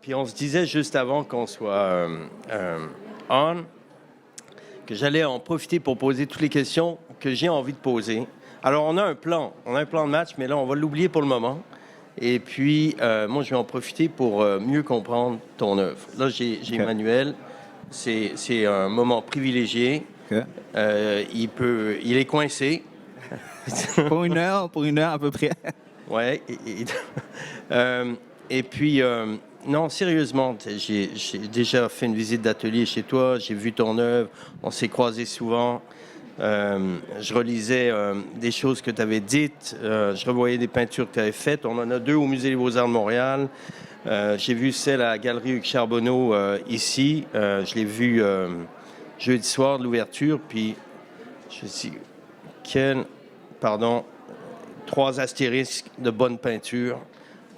Puis on se disait juste avant qu'on soit on que j'allais en profiter pour poser toutes les questions que j'ai envie de poser. Alors, on a un plan de match, mais là, on va l'oublier pour le moment. Et puis, moi, je vais en profiter pour mieux comprendre ton œuvre. Là, j'ai OK. Emmanuel. C'est un moment privilégié. OK. Il est coincé. Pour une heure à peu près. Ouais. Et puis, non, sérieusement, j'ai déjà fait une visite d'atelier chez toi, j'ai vu ton œuvre, on s'est croisés souvent. Je relisais des choses que tu avais dites, je revoyais des peintures que tu avais faites. On en a 2 au Musée des Beaux-Arts de Montréal. J'ai vu celle à la Galerie Hugues Charbonneau ici. Je l'ai vue jeudi soir de l'ouverture, puis je me suis dit, 3 astérisques de bonne peinture.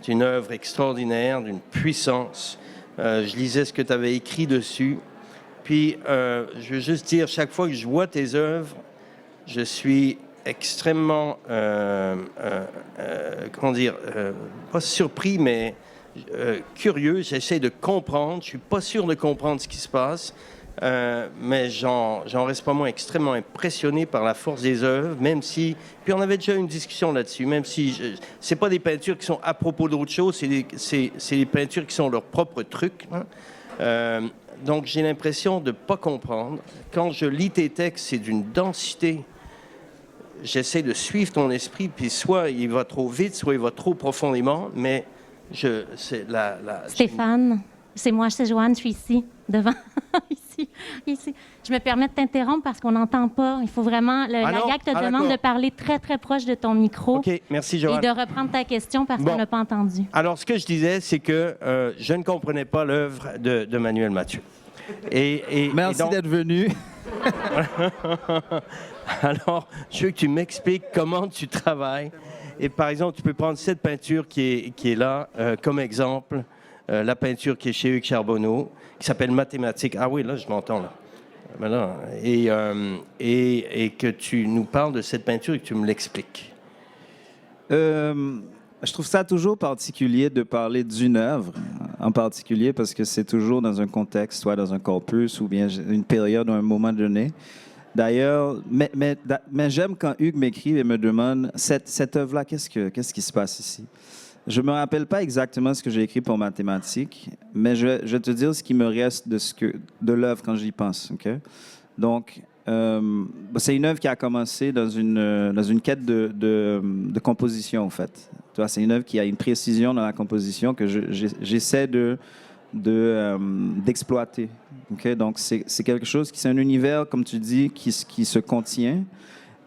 C'est une œuvre extraordinaire, d'une puissance. Je lisais ce que tu avais écrit dessus. Puis, je veux juste dire, chaque fois que je vois tes œuvres, je suis extrêmement, pas surpris, mais curieux. J'essaie de comprendre. Je suis pas sûr de comprendre ce qui se passe. Mais j'en reste pas moins extrêmement impressionné par la force des œuvres, même si... Puis on avait déjà une discussion là-dessus, même si c'est pas des peintures qui sont à propos d'autre chose, c'est des peintures qui sont leur propre truc. Hein. Donc j'ai l'impression de pas comprendre. Quand je lis tes textes, c'est d'une densité. J'essaie de suivre ton esprit, puis soit il va trop vite, soit il va trop profondément, mais Stéphane, c'est moi, c'est Joanne, je suis ici, devant, ici. Je me permets de t'interrompre parce qu'on n'entend pas. Il faut vraiment... la GAC te demande de parler très, très proche de ton micro. OK, merci, Joanne. Et de reprendre ta question parce qu'on n'a pas entendu. Alors, ce que je disais, c'est que je ne comprenais pas l'œuvre de Manuel Mathieu. Merci d'être venu. Alors, je veux que tu m'expliques comment tu travailles. Et par exemple, tu peux prendre cette peinture qui est là comme exemple. La peinture qui est chez Hugues Charbonneau, qui s'appelle Mathématiques. Ah oui, là, je m'entends, là. Voilà. Et que tu nous parles de cette peinture et que tu me l'expliques. Je trouve ça toujours particulier de parler d'une œuvre en particulier parce que c'est toujours dans un contexte, soit dans un corpus ou bien une période ou un moment donné. D'ailleurs, mais j'aime quand Hugues m'écrit et me demande cette œuvre-là, qu'est-ce qui se passe ici? Je ne me rappelle pas exactement ce que j'ai écrit pour mathématiques, mais je vais te dire ce qui me reste de l'œuvre quand j'y pense. Okay? Donc, c'est une œuvre qui a commencé dans une quête de composition, en fait. Tu vois, c'est une œuvre qui a une précision dans la composition que j'essaie d'exploiter. Okay? Donc, c'est quelque chose c'est un univers, comme tu dis, qui se contient.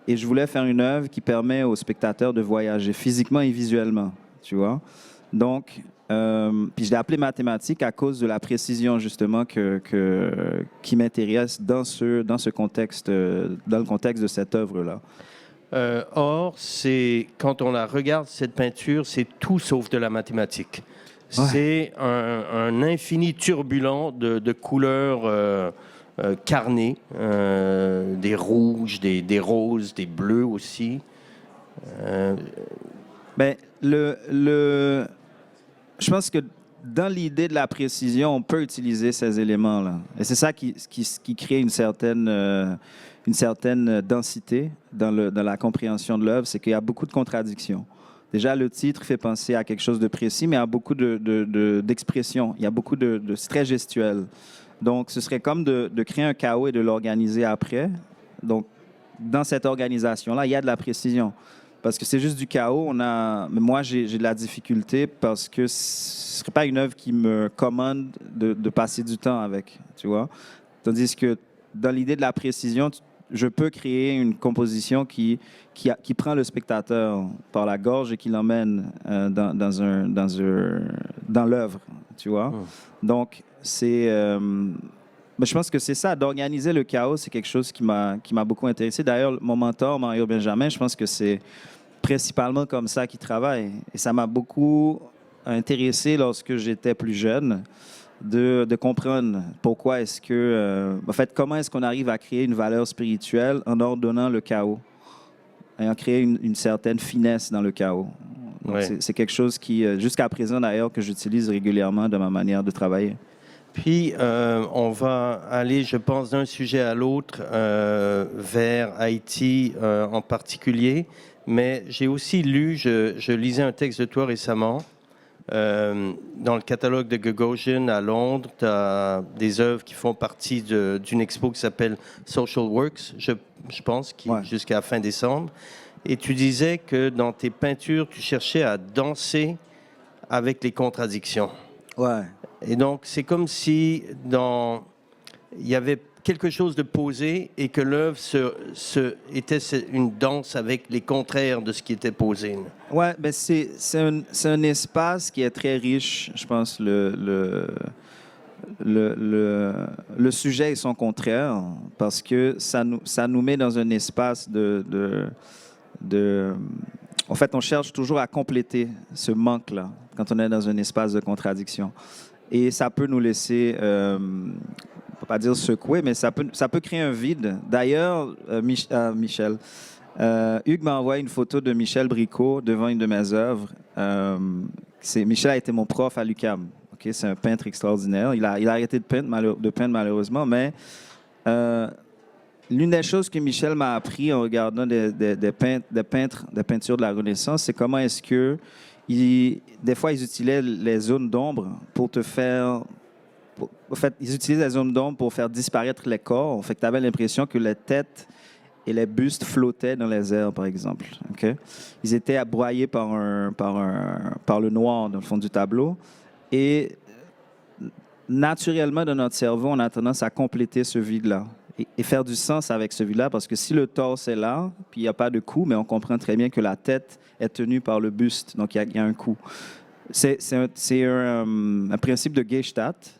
Et je voulais faire une œuvre qui permet aux spectateurs de voyager physiquement et visuellement. Tu vois? Donc, puis je l'ai appelé mathématique à cause de la précision, justement, qui m'intéresse dans ce contexte, dans le contexte de cette œuvre-là. Or, quand on la regarde, cette peinture, c'est tout sauf de la mathématique. Ouais. C'est un infini turbulent de couleurs carnées, des rouges, des roses, des bleus aussi. Ben, je pense que dans l'idée de la précision, on peut utiliser ces éléments-là. Et c'est ça qui crée une certaine densité dans la compréhension de l'œuvre, c'est qu'il y a beaucoup de contradictions. Déjà, le titre fait penser à quelque chose de précis, mais à beaucoup d'expressions. Il y a beaucoup c'est très gestuel. Donc, ce serait comme de créer un chaos et de l'organiser après. Donc, dans cette organisation-là, il y a de la précision. Parce que c'est juste du chaos. Moi, j'ai de la difficulté parce que ce ne serait pas une œuvre qui me commande de passer du temps avec, tu vois. Tandis que dans l'idée de la précision, je peux créer une composition qui prend le spectateur par la gorge et qui l'emmène dans l'œuvre, tu vois. Donc, je pense que c'est ça, d'organiser le chaos, c'est quelque chose qui m'a beaucoup intéressé. D'ailleurs, mon mentor, Mario Benjamin, je pense que c'est principalement comme ça qu'il travaille. Et ça m'a beaucoup intéressé lorsque j'étais plus jeune de comprendre pourquoi est-ce que... comment est-ce qu'on arrive à créer une valeur spirituelle en ordonnant le chaos et en créant une certaine finesse dans le chaos. Donc, Ouais. c'est quelque chose qui, jusqu'à présent d'ailleurs, que j'utilise régulièrement dans ma manière de travailler. Puis, on va aller, je pense, d'un sujet à l'autre vers Haïti en particulier. Mais j'ai aussi lu, je lisais un texte de toi récemment. Dans le catalogue de Gagosian à Londres, tu as des œuvres qui font partie d'une expo qui s'appelle Social Works, je pense, qui Ouais. jusqu'à fin décembre. Et tu disais que dans tes peintures, tu cherchais à danser avec les contradictions. Ouais. Et donc, c'est comme si il y avait quelque chose de posé et que l'œuvre était une danse avec les contraires de ce qui était posé. Ouais, ben c'est un espace qui est très riche, je pense, le sujet et son contraire, parce que ça nous met dans un espace en fait, on cherche toujours à compléter ce manque-là quand on est dans un espace de contradiction. Et ça peut nous laisser, on ne peut pas dire secouer, mais ça peut créer un vide. D'ailleurs, Michel, Hugues m'a envoyé une photo de Michel Bricot devant une de mes œuvres. Michel a été mon prof à l'UQAM. Okay? C'est un peintre extraordinaire. Il a arrêté de peindre malheureusement, mais l'une des choses que Michel m'a appris en regardant des peintures de la Renaissance, c'est comment est-ce que des fois, ils utilisaient les zones d'ombre pour te faire... En fait, ils utilisaient les zones d'ombre pour faire disparaître les corps. En fait, tu avais l'impression que les têtes et les bustes flottaient dans les airs, par exemple. Okay? Ils étaient broyés par le noir dans le fond du tableau. Et naturellement, dans notre cerveau, on a tendance à compléter ce vide-là et faire du sens avec ce vide-là, parce que si le torse est là, puis il n'y a pas de cou, mais on comprend très bien que la tête est tenue par le buste, donc il y a un cou. C'est un principe de Gestalt,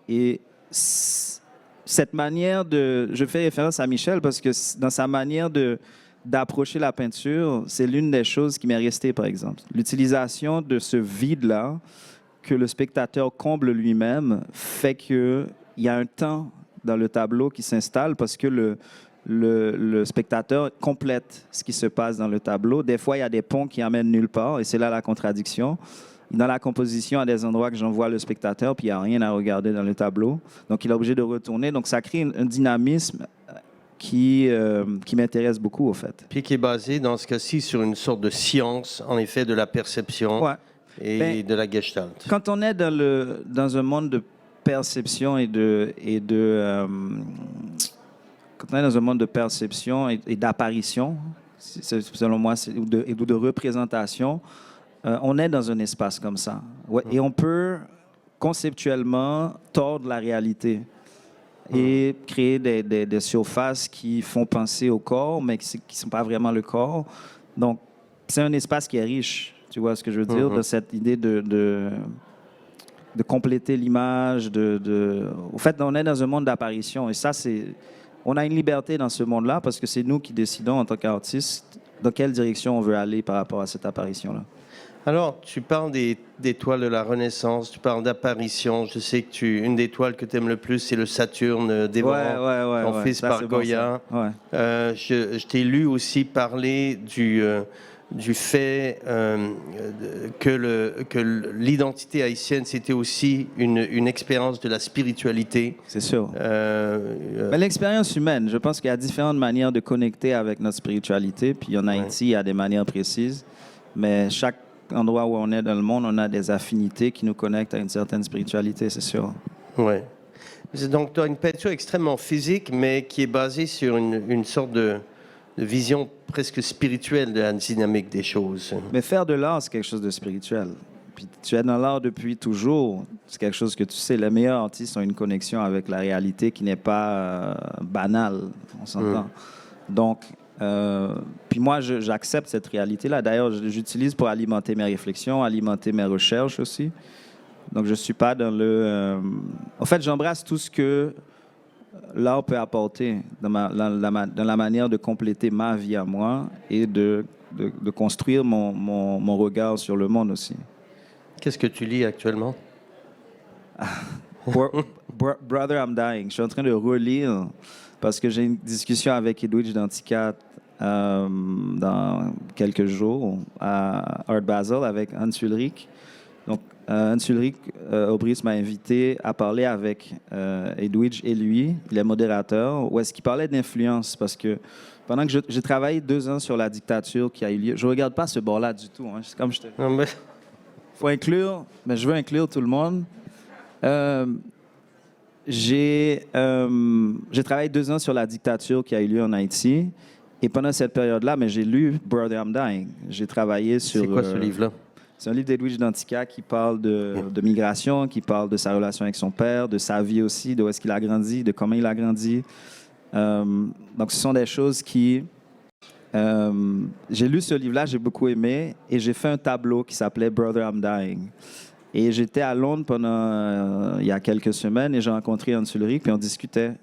et cette manière je fais référence à Michel parce que dans sa manière d'approcher la peinture, c'est l'une des choses qui m'est restée, par exemple. L'utilisation de ce vide-là que le spectateur comble lui-même fait qu'il y a un temps dans le tableau qui s'installe parce que le spectateur complète ce qui se passe dans le tableau. Des fois, il y a des ponts qui amènent nulle part et c'est là la contradiction. Dans la composition, à des endroits que j'envoie le spectateur, puis il n'y a rien à regarder dans le tableau. Donc, il est obligé de retourner. Donc, ça crée un dynamisme qui m'intéresse beaucoup, au fait. Puis qui est basé, dans ce cas-ci, sur une sorte de science, en effet, de la perception et de la gestalt. Quand on est dans un monde de perception quand on est dans un monde de perception et d'apparition, selon moi, ou de représentation, on est dans un espace comme ça. Ouais, et on peut conceptuellement tordre la réalité et créer des surfaces qui font penser au corps, mais qui ne sont pas vraiment le corps. Donc, c'est un espace qui est riche, tu vois ce que je veux dire, de cette idée de compléter l'image. Au fait, on est dans un monde d'apparition. Et ça, on a une liberté dans ce monde-là parce que c'est nous qui décidons en tant qu'artistes dans quelle direction on veut aller par rapport à cette apparition-là. Alors, tu parles des toiles de la Renaissance, tu parles d'apparition. Je sais que une des toiles que tu aimes le plus, c'est le Saturne dévorant ton fils par Goya. Ouais. Je t'ai lu aussi parler du fait que l'identité haïtienne, c'était aussi une expérience de la spiritualité. C'est sûr. Mais l'expérience humaine, je pense qu'il y a différentes manières de connecter avec notre spiritualité. Puis en Haïti, il y a des manières précises. Mais chaque endroit où on est dans le monde, on a des affinités qui nous connectent à une certaine spiritualité, c'est sûr. Oui. Donc, tu as une peinture extrêmement physique, mais qui est basée sur une sorte de vision presque spirituelle de la dynamique des choses. Mais faire de l'art, c'est quelque chose de spirituel. Puis tu es dans l'art depuis toujours. C'est quelque chose que tu sais. Les meilleurs artistes ont une connexion avec la réalité qui n'est pas banale, on s'entend. Donc, puis moi, j'accepte cette réalité-là. D'ailleurs, j'utilise pour alimenter mes réflexions, alimenter mes recherches aussi. Donc, je ne suis pas dans En fait, j'embrasse tout ce que l'art peut apporter dans la manière de compléter ma vie à moi et de construire mon regard sur le monde aussi. Qu'est-ce que tu lis actuellement? Brother, I'm Dying. Je suis en train de relire parce que j'ai une discussion avec Edwidge Danticat dans quelques jours à Art Basel avec Hans Ulrich. Donc, Hans Ulrich Aubris m'a invité à parler avec Edwidge et lui, il est modérateur, où est-ce qu'il parlait d'influence, parce que pendant que j'ai travaillé 2 ans sur la dictature qui a eu lieu, je ne regarde pas ce bord-là du tout. Hein, c'est comme je te... Non, mais... faut inclure, mais je veux inclure tout le monde. J'ai travaillé 2 ans sur la dictature qui a eu lieu en Haïti. Et pendant cette période-là, mais j'ai lu Brother I'm Dying. J'ai travaillé sur... C'est quoi ce livre-là? C'est un livre d'Edwidge Danticat qui parle de migration, qui parle de sa relation avec son père, de sa vie aussi, de où est-ce qu'il a grandi, de comment il a grandi. Donc, ce sont des choses qui... j'ai lu ce livre-là, j'ai beaucoup aimé, et j'ai fait un tableau qui s'appelait Brother I'm Dying. Et j'étais à Londres pendant il y a quelques semaines et j'ai rencontré Hans Ulrich, puis on discutait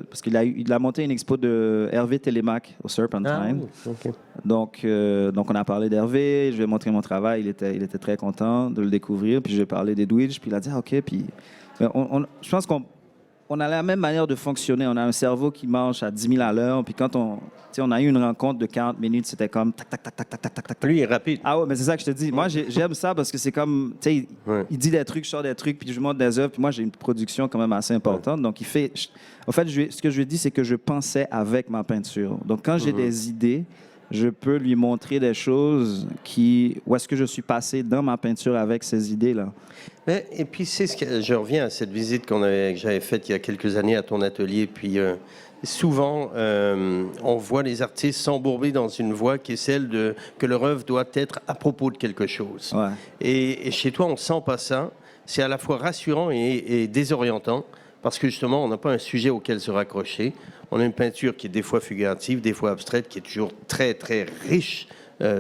parce qu'il a monté une expo de Hervé Télémac au Serpentine. Ah, okay. Donc on a parlé d'Hervé, je lui ai montré mon travail, il était très content de le découvrir, puis je lui ai parlé d'Edwidge, puis il a dit OK, puis je pense qu'on a la même manière de fonctionner. On a un cerveau qui marche à 10 000 à l'heure. Puis quand on a eu une rencontre de 40 minutes, c'était comme tac, tac, tac, tac, tac, tac, tac. Lui, il est rapide. Ah ouais, mais c'est ça que je te dis. Moi, j'aime ça parce que c'est comme, tu sais, il dit des trucs, je sors des trucs, puis je lui montre des œuvres. Puis moi, j'ai une production quand même assez importante. Donc, en fait, ce que je lui ai dit, c'est que je pensais avec ma peinture. Donc, quand j'ai des idées, je peux lui montrer des choses où est-ce que je suis passé dans ma peinture avec ces idées-là. Et puis, je reviens à cette visite que j'avais faite il y a quelques années à ton atelier. Puis, souvent, on voit les artistes s'embourber dans une voie qui est celle que leur œuvre doit être à propos de quelque chose. Ouais. Et chez toi, on ne sent pas ça. C'est à la fois rassurant et désorientant parce que, justement, on n'a pas un sujet auquel se raccrocher. On a une peinture qui est des fois figurative, des fois abstraite, qui est toujours très, très riche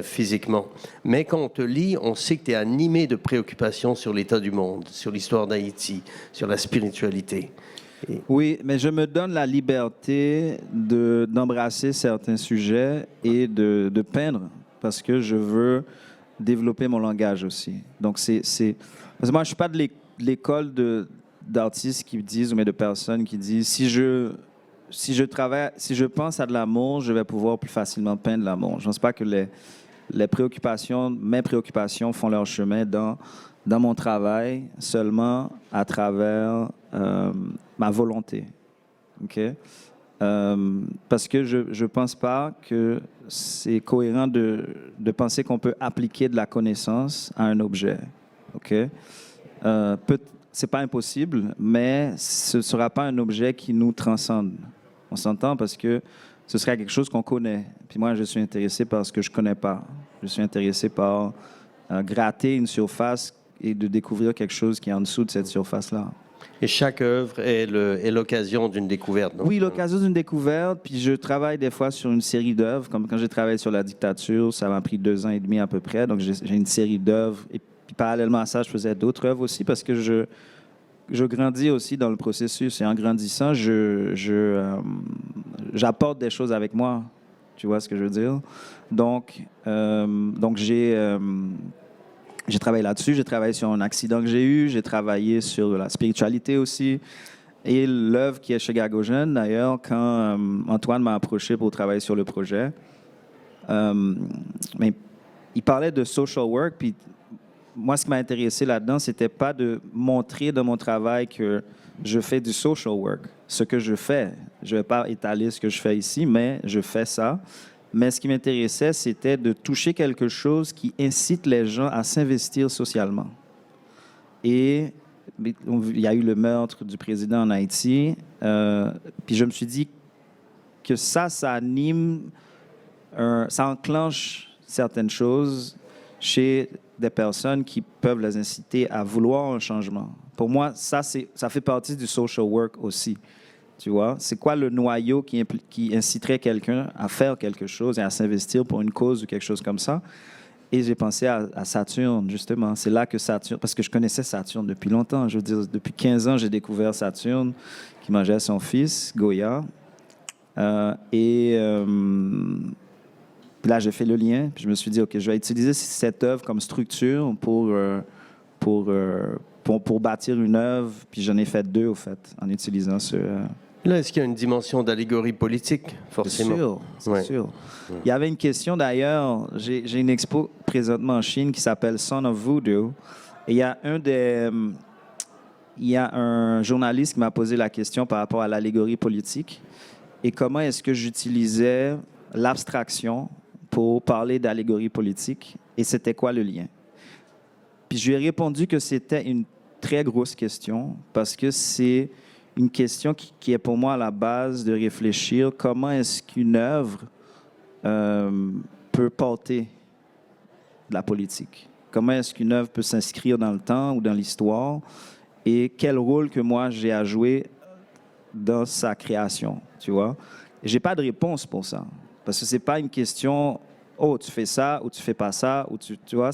physiquement. Mais quand on te lit, on sait que tu es animé de préoccupations sur l'état du monde, sur l'histoire d'Haïti, sur la spiritualité. Oui, mais je me donne la liberté d'embrasser certains sujets et de peindre parce que je veux développer mon langage aussi. Donc, parce que moi, je ne suis pas de l'école d'artistes qui disent, ou mais de personnes qui disent, si je pense à de l'amour, je vais pouvoir plus facilement peindre l'amour. Je ne pense pas que mes préoccupations font leur chemin dans mon travail seulement à travers ma volonté. Okay? Parce que je ne pense pas que c'est cohérent de penser qu'on peut appliquer de la connaissance à un objet. Okay? C'est pas impossible, mais ce ne sera pas un objet qui nous transcende. On s'entend parce que ce serait quelque chose qu'on connaît. Puis moi, je suis intéressé par ce que je ne connais pas. Je suis intéressé par gratter une surface et de découvrir quelque chose qui est en dessous de cette surface-là. Et chaque œuvre est l'occasion d'une découverte. Donc. Oui, l'occasion d'une découverte. Puis je travaille des fois sur une série d'œuvres. Comme quand j'ai travaillé sur la dictature, ça m'a pris 2 ans et demi à peu près. Donc j'ai une série d'œuvres. Et puis parallèlement à ça, je faisais d'autres œuvres aussi parce que je grandis aussi dans le processus. Et en grandissant, j'apporte des choses avec moi. Tu vois ce que je veux dire? Donc j'ai travaillé là-dessus. J'ai travaillé sur un accident que j'ai eu. J'ai travaillé sur la spiritualité aussi. Et l'œuvre qui est chez Gagogène, d'ailleurs, quand Antoine m'a approché pour travailler sur le projet, mais il parlait de social work, puis moi, ce qui m'a intéressé là-dedans, c'était pas de montrer dans mon travail que je fais du social work. Ce que je fais, je vais pas étaler ce que je fais ici, mais je fais ça. Mais ce qui m'intéressait, c'était de toucher quelque chose qui incite les gens à s'investir socialement. Et il y a eu le meurtre du président en Haïti. Puis je me suis dit que ça anime, ça enclenche certaines choses chez des personnes qui peuvent les inciter à vouloir un changement. Pour moi, ça fait partie du social work aussi. Tu vois, c'est quoi le noyau qui inciterait quelqu'un à faire quelque chose et à s'investir pour une cause ou quelque chose comme ça? Et j'ai pensé à Saturne, justement. C'est là que Saturne... Parce que je connaissais Saturne depuis longtemps. Je veux dire, depuis 15 ans, j'ai découvert Saturne qui mangeait son fils, Goya. Puis là, j'ai fait le lien. Puis je me suis dit, OK, je vais utiliser cette œuvre comme structure pour bâtir une œuvre. Puis j'en ai fait 2, au fait, en utilisant Là, est-ce qu'il y a une dimension d'allégorie politique, forcément? C'est sûr. Il y avait une question d'ailleurs, j'ai une expo présentement en Chine qui s'appelle Son of Voodoo. Et il y a un journaliste qui m'a posé la question par rapport à l'allégorie politique et comment est-ce que j'utilisais l'abstraction pour parler d'allégorie politique et c'était quoi le lien. Puis je lui ai répondu que c'était une très grosse question parce que c'est une question qui est pour moi à la base de réfléchir comment est-ce qu'une œuvre peut porter de la politique. Comment est-ce qu'une œuvre peut s'inscrire dans le temps ou dans l'histoire et quel rôle que moi j'ai à jouer dans sa création, tu vois. Et j'ai pas de réponse pour ça parce que c'est pas une question oh tu fais ça ou tu fais pas ça ou tu vois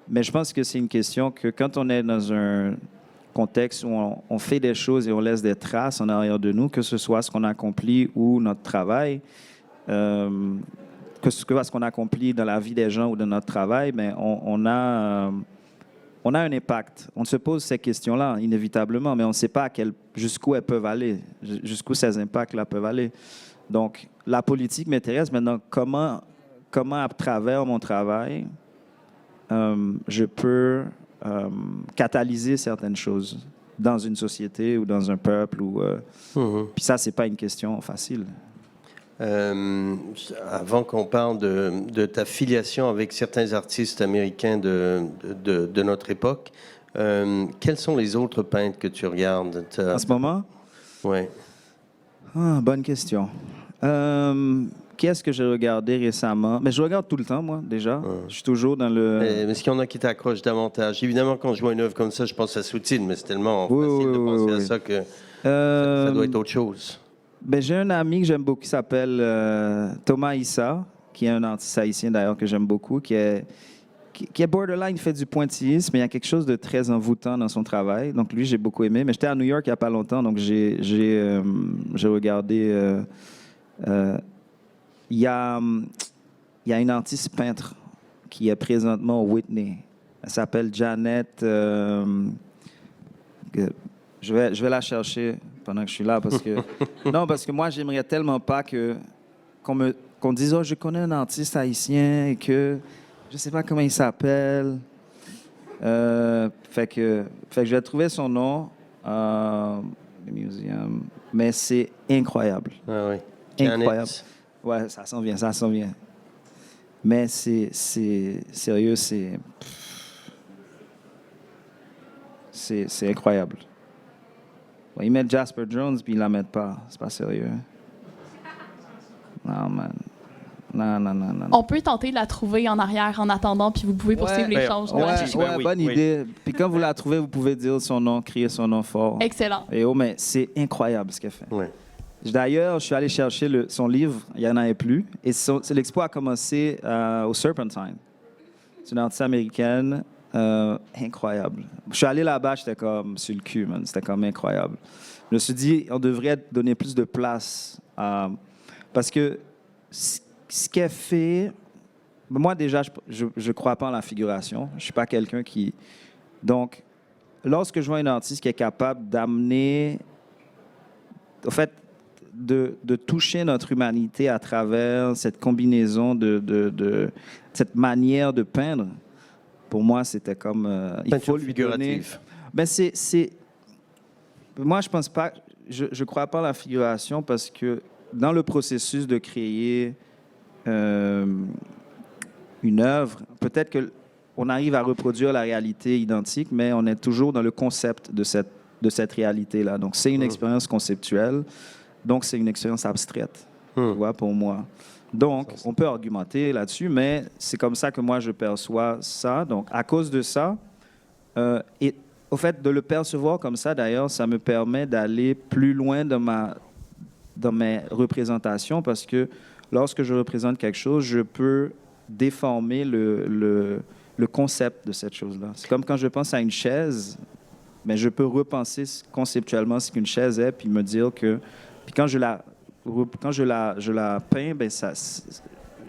mais je pense que c'est une question que quand on est dans un contexte où on fait des choses et on laisse des traces en arrière de nous, que ce soit ce qu'on accomplit ou notre travail, que ce qu'on accomplit dans la vie des gens ou dans notre travail, mais on a un impact. On se pose ces questions-là, inévitablement, mais on ne sait pas jusqu'où elles peuvent aller, jusqu'où ces impacts-là peuvent aller. Donc, la politique m'intéresse maintenant. Comment, à travers mon travail, je peux catalyser certaines choses dans une société ou dans un peuple. Puis ça, ce n'est pas une question facile. Avant qu'on parle de ta filiation avec certains artistes américains de notre époque, quels sont les autres peintres que tu regardes? En ce moment? Oui. Bonne question. Qu'est-ce que j'ai regardé récemment? Mais je regarde tout le temps, moi, déjà. Je suis toujours dans le... Mais est-ce qu'il y en a qui t'accrochent davantage? Évidemment, quand je vois une œuvre comme ça, je pense à Soutine, mais c'est tellement facile de penser à ça que ça doit être autre chose. Ben, j'ai un ami que j'aime beaucoup qui s'appelle Thomas Issa, qui est un artiste haïtien d'ailleurs que j'aime beaucoup, qui est borderline, il fait du pointillisme, mais il y a quelque chose de très envoûtant dans son travail. Donc lui, j'ai beaucoup aimé. Mais j'étais à New York il n'y a pas longtemps, donc j'ai regardé... Il y a une artiste peintre qui est présentement au Whitney. Elle s'appelle Janet... je vais la chercher pendant que je suis là parce que... Non, parce que moi, j'aimerais tellement pas qu'on dise « Oh, je connais un artiste haïtien et que je sais pas comment il s'appelle. » Fait que je vais trouver son nom. Le museum. Mais c'est incroyable. Ah oui. Incroyable. Ouais, ça s'en vient. Mais c'est sérieux, c'est incroyable. Ils mettent Jasper Jones, puis ils la mettent pas. C'est pas sérieux. Non, man. Non. On peut tenter de la trouver en arrière en attendant, puis vous pouvez poursuivre l'échange. Bonne idée. Puis quand vous la trouvez, vous pouvez dire son nom, crier son nom fort. Excellent. Et mais c'est incroyable ce qu'elle fait. Ouais. D'ailleurs, je suis allé chercher son livre, il n'y en avait plus. Et l'expo a commencé au Serpentine. C'est une artiste américaine. Incroyable. Je suis allé là-bas, j'étais comme sur le cul, man. C'était comme incroyable. Je me suis dit, on devrait donner plus de place parce que ce qu'elle fait... Moi, déjà, je ne crois pas en la figuration. Je ne suis pas quelqu'un qui... Donc, lorsque je vois une artiste qui est capable d'amener... En fait, de toucher notre humanité à travers cette combinaison de cette manière de peindre, pour moi, c'était comme... il faut lui donner... Ben moi, je pense pas... Je crois pas en la figuration parce que dans le processus de créer une œuvre, peut-être qu'on arrive à reproduire la réalité identique, mais on est toujours dans le concept de cette réalité-là. Donc, c'est une expérience conceptuelle, donc c'est une expérience abstraite, tu vois, pour moi. Donc, on peut argumenter là-dessus, mais c'est comme ça que moi, je perçois ça. Donc, à cause de ça, et au fait, de le percevoir comme ça, d'ailleurs, ça me permet d'aller plus loin dans mes représentations parce que lorsque je représente quelque chose, je peux déformer le concept de cette chose-là. C'est comme quand je pense à une chaise, mais je peux repenser conceptuellement ce qu'une chaise est, puis me dire que... Puis quand je la peins, ben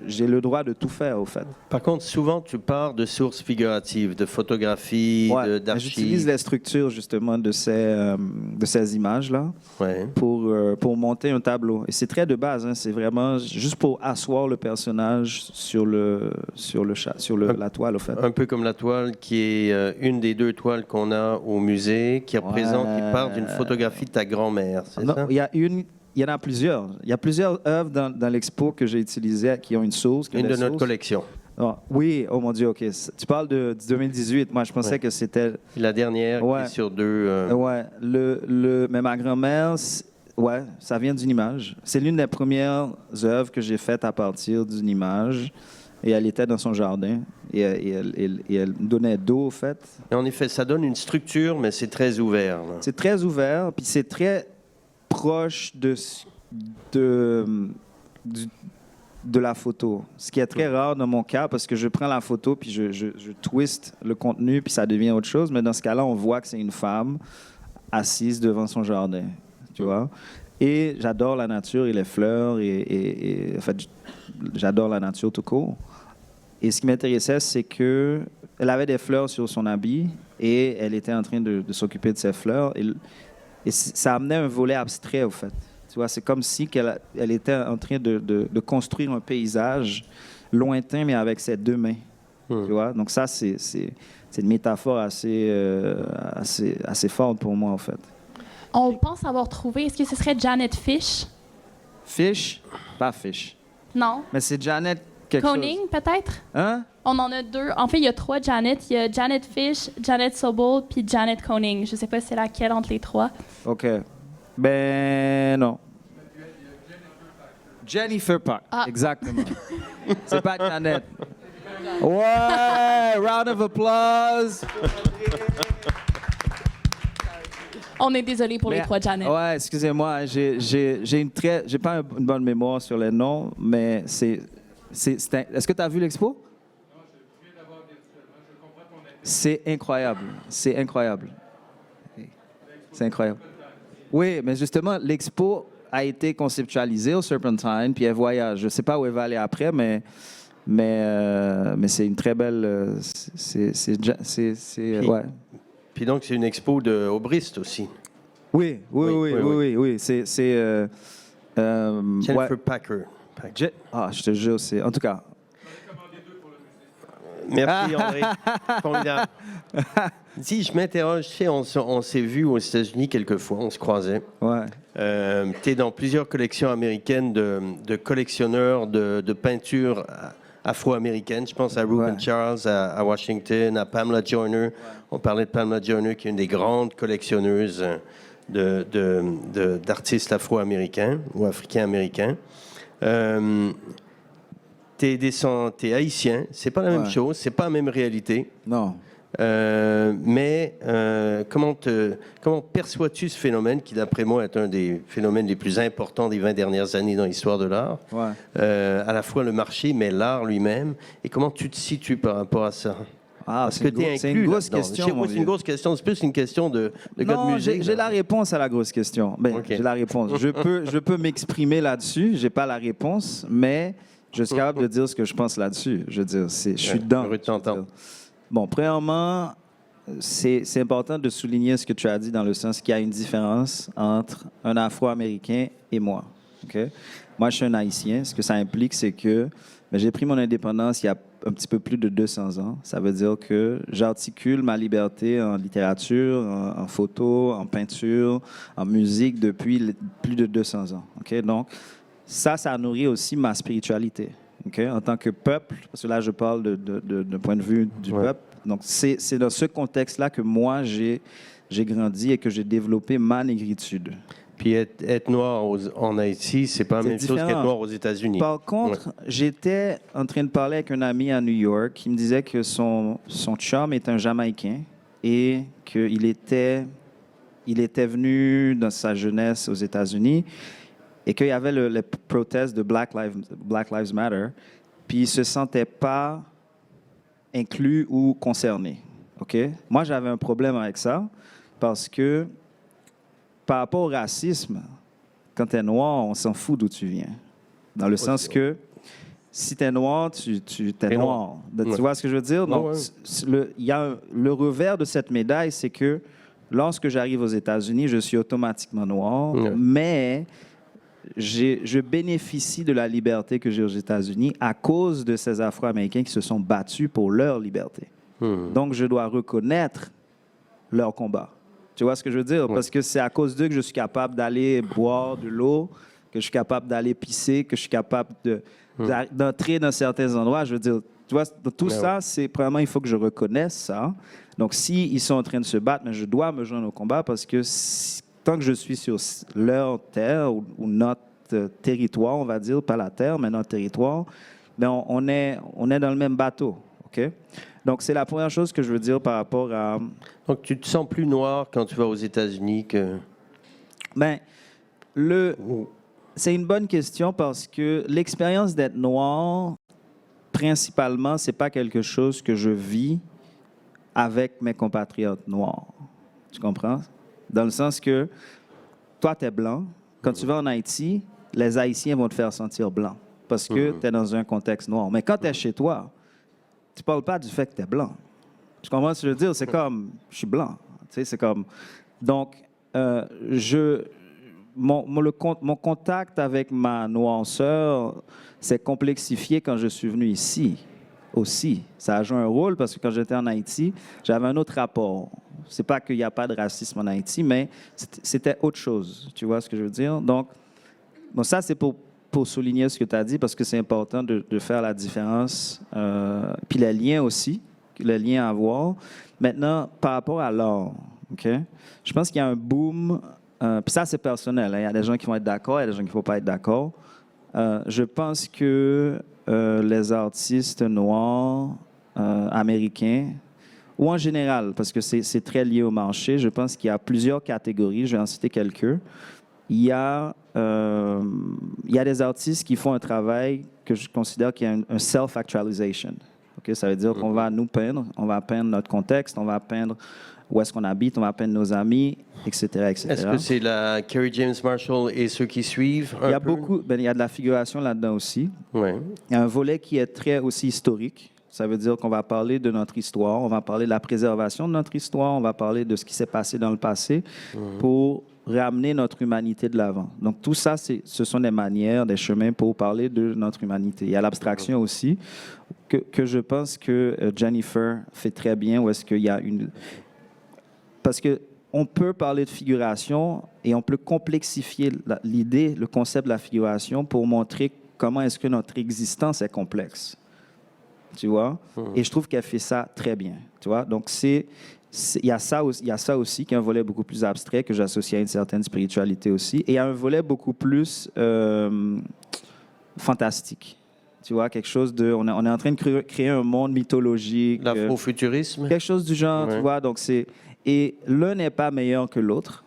j'ai le droit de tout faire, au fait. Par contre, souvent, tu pars de sources figuratives, de photographies, Ouais, d'archives. j'utilise les structures, justement, de ces images-là Ouais. pour monter un tableau. Et c'est très de base, hein, c'est vraiment juste pour asseoir le personnage sur la toile, au fait. Un peu comme la toile qui est une des 2 toiles qu'on a au musée, qui représente, qui part d'une photographie de ta grand-mère, c'est Non, ça? il y en a plusieurs. Il y a plusieurs œuvres dans l'expo que j'ai utilisées qui ont une source. Une de notre collection. Ah, oui, oh mon Dieu, OK. Tu parles de 2018. Moi, je pensais que c'était... La dernière qui est sur 2... Ouais, mais ma grand-mère, ouais, ça vient d'une image. C'est l'une des premières œuvres que j'ai faites à partir d'une image. Et elle était dans son jardin. Et elle donnait d'eau, au fait. Et en effet, ça donne une structure, mais c'est très ouvert. Là. C'est très ouvert, puis c'est très proche de la photo. Ce qui est très rare dans mon cas, parce que je prends la photo, puis je twiste le contenu, puis ça devient autre chose. Mais dans ce cas-là, on voit que c'est une femme assise devant son jardin, tu vois. Et j'adore la nature et les fleurs, en fait, j'adore la nature tout court. Et ce qui m'intéressait, c'est que elle avait des fleurs sur son habit et elle était en train de s'occuper de ces fleurs. Et ça amenait un volet abstrait, au fait. Tu vois, c'est comme si elle était en train de construire un paysage lointain, mais avec ses 2 mains. Tu vois? Donc ça, c'est une métaphore assez forte pour moi, en fait. On pense avoir trouvé. Est-ce que ce serait Janet Fish? Fish? Pas Fish. Non. Mais c'est Janet quelque Koning, chose. peut-être? Hein? On en a 2. En fait, il y a 3 Janet. Il y a Janet Fish, Janet Sobol, puis Janet Koning. Je ne sais pas c'est laquelle entre les 3. OK. Ben non. Jennifer Park. Ah. Exactement. C'est pas Janet. Ouais! Round of applause! On est désolé pour les 3 Janet. Ouais, excusez-moi, j'ai pas une bonne mémoire sur les noms, mais est-ce que tu as vu l'expo? Non, je viens d'avoir virtuellement. Je comprends ton intérêt. C'est incroyable, c'est incroyable. C'est incroyable. Oui, mais justement, l'expo a été conceptualisée au Serpentine, puis elle voyage. Je ne sais pas où elle va aller après, mais c'est une très belle... ouais. Puis donc, c'est une expo au Brist aussi. Oui. C'est Jennifer ouais. Packer. Je te jure, c'est... En tout cas... Merci, André. Formidable. Si je m'interroge, tu sais, on s'est vus aux États-Unis quelques fois, on se croisait. Ouais. Tu es dans plusieurs collections américaines de collectionneurs de peintures afro-américaines. Je pense à Reuben Charles à Washington, à Pamela Joyner. On parlait de Pamela Joyner, qui est une des grandes collectionneuses d'artistes afro-américains ou africains-américains. T'es haïtien, c'est pas la même chose, c'est pas la même réalité. Non. Mais comment perçois-tu ce phénomène qui, d'après moi, est un des phénomènes les plus importants des 20 dernières années dans l'histoire de l'art? À la fois le marché, mais l'art lui-même. Et comment tu te situes par rapport à ça? C'est une grosse question. C'est une grosse question. C'est plus une question de gars de musique. J'ai la réponse à la grosse question. J'ai la réponse. Je peux m'exprimer là-dessus. J'ai pas la réponse, mais je suis capable de dire ce que je pense là-dessus. Je veux dire, je suis dedans. Heureux de t'entendre. Bon, premièrement, c'est important de souligner ce que tu as dit dans le sens qu'il y a une différence entre un Afro-Américain et moi. Okay? Moi, je suis un Haïtien. Ce que ça implique, c'est que j'ai pris mon indépendance il y a un petit peu plus de 200 ans. Ça veut dire que j'articule ma liberté en littérature, en photo, en peinture, en musique depuis plus de 200 ans. Okay? Donc, ça nourrit aussi ma spiritualité. Okay? En tant que peuple, parce que là, je parle d'un point de vue du peuple. Donc, c'est dans ce contexte-là que moi, j'ai grandi et que j'ai développé ma négritude. Puis être noir en Haïti, c'est pas la même chose qu'être noir aux États-Unis. Par contre, j'étais en train de parler avec un ami à New York qui me disait que son chum est un Jamaïcain et qu'il était venu dans sa jeunesse aux États-Unis et qu'il y avait le protest de Black Lives Matter, puis il ne se sentait pas inclus ou concerné. Okay? Moi, j'avais un problème avec ça parce que par rapport au racisme, quand tu es noir, on s'en fout d'où tu viens. Dans le sens que si tu es noir, tu es noir. Tu vois ce que je veux dire? Donc, il y a le revers de cette médaille, c'est que lorsque j'arrive aux États-Unis, je suis automatiquement noir, mais je bénéficie de la liberté que j'ai aux États-Unis à cause de ces Afro-Américains qui se sont battus pour leur liberté. Donc, je dois reconnaître leur combat. Tu vois ce que je veux dire? Parce que c'est à cause d'eux que je suis capable d'aller boire de l'eau, que je suis capable d'aller pisser, que je suis capable d'entrer dans certains endroits. Je veux dire, tu vois, tout ça, c'est premièrement, il faut que je reconnaisse ça. Donc, s'ils sont en train de se battre, mais je dois me joindre au combat parce que tant que je suis sur leur terre ou notre territoire, on va dire, pas la terre, mais notre territoire, ben on est dans le même bateau. OK? Donc, c'est la première chose que je veux dire par rapport à... Donc, tu te sens plus noir quand tu vas aux États-Unis que... Ben, c'est une bonne question parce que l'expérience d'être noir, principalement, c'est pas quelque chose que je vis avec mes compatriotes noirs. Tu comprends? Dans le sens que toi, tu es blanc. Quand tu vas en Haïti, les Haïtiens vont te faire sentir blanc parce que tu es dans un contexte noir. Mais quand tu es chez toi, tu ne parles pas du fait que tu es blanc. Tu comprends ce que je veux dire? C'est comme, je suis blanc. Tu sais, c'est comme... Donc, mon contact avec ma noirceur s'est complexifié quand je suis venu ici aussi. Ça a joué un rôle parce que quand j'étais en Haïti, j'avais un autre rapport. C'est pas qu'il n'y a pas de racisme en Haïti, mais c'était autre chose. Tu vois ce que je veux dire? Donc, bon, ça, c'est pour souligner ce que tu as dit parce que c'est important de faire la différence. Puis les liens aussi, les liens à voir. Maintenant, par rapport à l'art, OK? Je pense qu'il y a un boom. Puis ça, c'est personnel. Hein. Il y a des gens qui vont être d'accord, il y a des gens qui ne vont pas être d'accord. Je pense que les artistes noirs américains, ou en général, parce que c'est très lié au marché, je pense qu'il y a plusieurs catégories. Je vais en citer quelques. Il y a des artistes qui font un travail que je considère qu'il y a un self-actualization. Okay? Ça veut dire qu'on va nous peindre, on va peindre notre contexte, on va peindre où est-ce qu'on habite, on va peindre nos amis, etc., etc. Est-ce que c'est la Kerry James Marshall et ceux qui suivent Il y a beaucoup, il y a de la figuration là-dedans aussi. Ouais. Il y a un volet qui est très aussi historique. Ça veut dire qu'on va parler de notre histoire, on va parler de la préservation de notre histoire, on va parler de ce qui s'est passé dans le passé pour ramener notre humanité de l'avant. Donc tout ça, ce sont des manières, des chemins pour parler de notre humanité. Il y a l'abstraction aussi, que je pense que Jennifer fait très bien, où est-ce qu'il y a une... Parce qu'on peut parler de figuration et on peut complexifier l'idée, le concept de la figuration pour montrer comment est-ce que notre existence est complexe. Tu vois? Et je trouve qu'elle fait ça très bien. Tu vois? Donc, il y a ça aussi, qui est un volet beaucoup plus abstrait que j'associe à une certaine spiritualité aussi. Et il y a un volet beaucoup plus fantastique. Tu vois, quelque chose de... On est en train de créer un monde mythologique. L'afrofuturisme. Quelque chose du genre, tu vois. Donc, et l'un n'est pas meilleur que l'autre.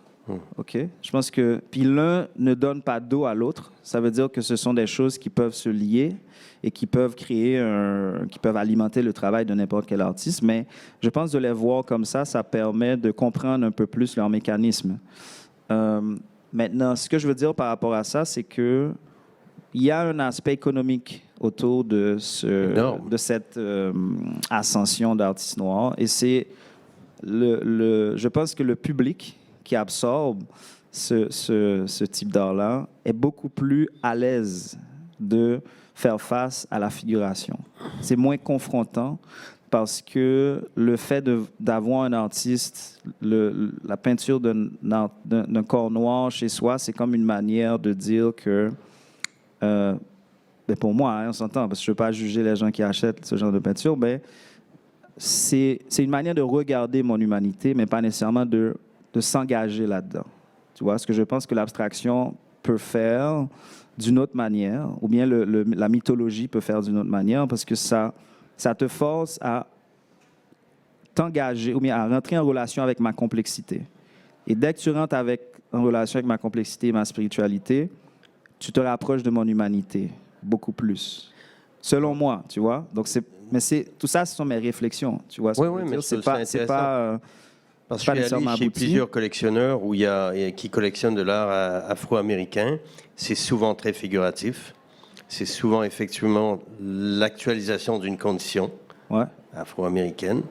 OK? Je pense que... Puis l'un ne donne pas dos à l'autre. Ça veut dire que ce sont des choses qui peuvent se lier et qui peuvent qui peuvent alimenter le travail de n'importe quel artiste. Mais je pense de les voir comme ça permet de comprendre un peu plus leur mécanisme. Maintenant, ce que je veux dire par rapport à ça, c'est que il y a un aspect économique autour de cette ascension d'artistes noirs. Et c'est je pense que le public qui absorbe ce type d'art-là est beaucoup plus à l'aise de faire face à la figuration. C'est moins confrontant parce que le fait d'avoir un artiste, la peinture d'un corps noir chez soi, c'est comme une manière de dire que, pour moi, hein, on s'entend, parce que je ne veux pas juger les gens qui achètent ce genre de peinture, mais c'est une manière de regarder mon humanité, mais pas nécessairement de s'engager là-dedans. Tu vois, ce que je pense que l'abstraction peut faire d'une autre manière, ou bien la mythologie peut faire d'une autre manière, parce que ça te force à t'engager, ou bien à rentrer en relation avec ma complexité. Et dès que tu rentres en relation avec ma complexité et ma spiritualité, tu te rapproches de mon humanité beaucoup plus. Selon moi, tu vois. Donc tout ça, ce sont mes réflexions. Tu vois ce que je veux dire? C'est pas parce que je suis allé chez plusieurs collectionneurs qui collectionnent de l'art afro-américain. C'est souvent très figuratif. c'est souvent effectivement l'actualisation d'une condition afro-américaine.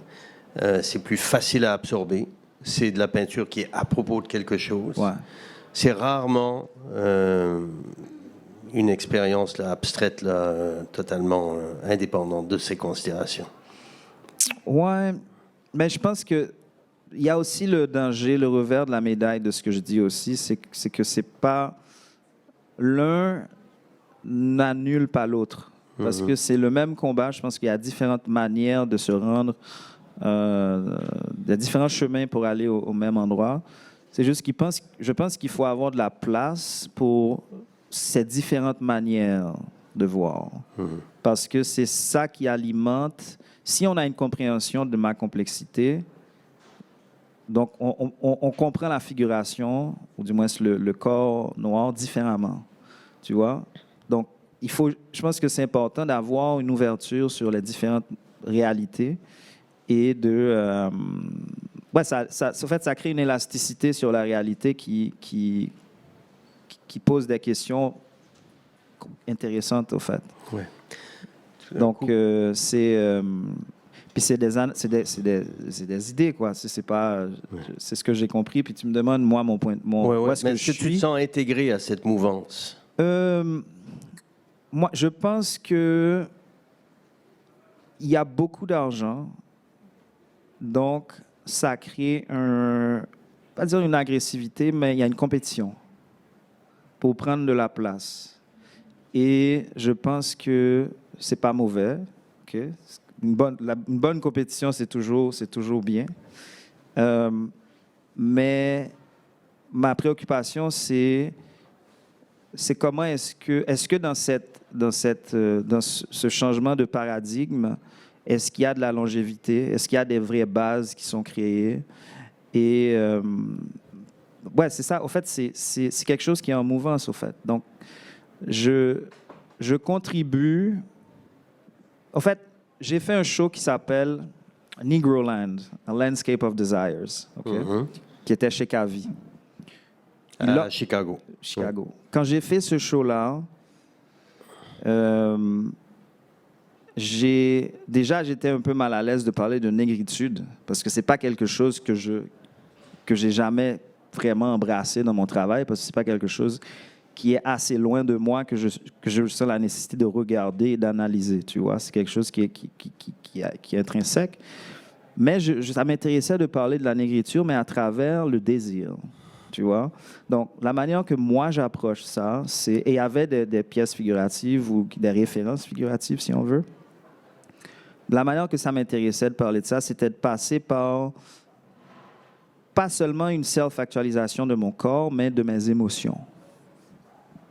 C'est plus facile à absorber. C'est de la peinture qui est à propos de quelque chose. Ouais. C'est rarement une expérience là, abstraite, là, totalement indépendante de ces considérations. Ouais, mais je pense que il y a aussi le danger, le revers de la médaille de ce que je dis aussi, c'est que c'est pas l'un n'annule pas l'autre, parce que c'est le même combat. Je pense qu'il y a différentes manières de se rendre, il y a différents chemins pour aller au même endroit. C'est juste je pense qu'il faut avoir de la place pour ces différentes manières de voir, parce que c'est ça qui alimente. Si on a une compréhension de ma complexité, donc on comprend la figuration, ou du moins le corps noir, différemment. Tu vois? Donc, je pense que c'est important d'avoir une ouverture sur les différentes réalités et de... en fait, ça crée une élasticité sur la réalité qui pose des questions intéressantes, au fait. Ouais. Donc, puis c'est des idées, quoi. C'est pas... C'est ce que j'ai compris. Puis tu me demandes, moi, mon point... Où est-ce que tu te sens intégré à cette mouvance? Moi, je pense que il y a beaucoup d'argent. Donc, ça crée pas dire une agressivité, mais il y a une compétition pour prendre de la place. Et je pense que c'est pas mauvais. Okay? Une bonne compétition, c'est toujours bien. Mais ma préoccupation, c'est comment est-ce que dans ce changement de paradigme, est-ce qu'il y a de la longévité? Est-ce qu'il y a des vraies bases qui sont créées? Et c'est ça. Au fait, c'est quelque chose qui est en mouvance, au fait. Donc, je contribue. En fait, j'ai fait un show qui s'appelle Negroland, A Landscape of Desires, qui était chez Cavi. À Chicago. Chicago. Quand j'ai fait ce show-là, j'étais un peu mal à l'aise de parler de négritude, parce que c'est pas quelque chose que j'ai jamais vraiment embrassé dans mon travail, parce que c'est pas quelque chose qui est assez loin de moi que je sens la nécessité de regarder et d'analyser, tu vois. C'est quelque chose qui est intrinsèque. Mais ça m'intéressait de parler de la négritude, mais à travers le désir, tu vois. Donc, la manière que moi j'approche ça, et il y avait des pièces figuratives ou des références figuratives, si on veut. La manière que ça m'intéressait de parler de ça, c'était de passer par pas seulement une self-actualisation de mon corps, mais de mes émotions.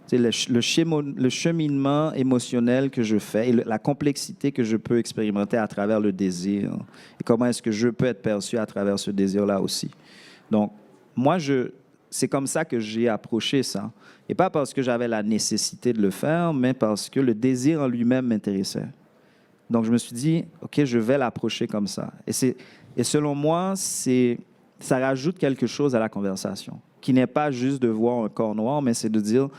C'est le cheminement émotionnel que je fais et la complexité que je peux expérimenter à travers le désir. Et comment est-ce que je peux être perçu à travers ce désir-là aussi. Donc, moi, c'est comme ça que j'ai approché ça. Et pas parce que j'avais la nécessité de le faire, mais parce que le désir en lui-même m'intéressait. Donc, je me suis dit, OK, je vais l'approcher comme ça. Et selon moi, ça rajoute quelque chose à la conversation, qui n'est pas juste de voir un corps noir, mais c'est de dire,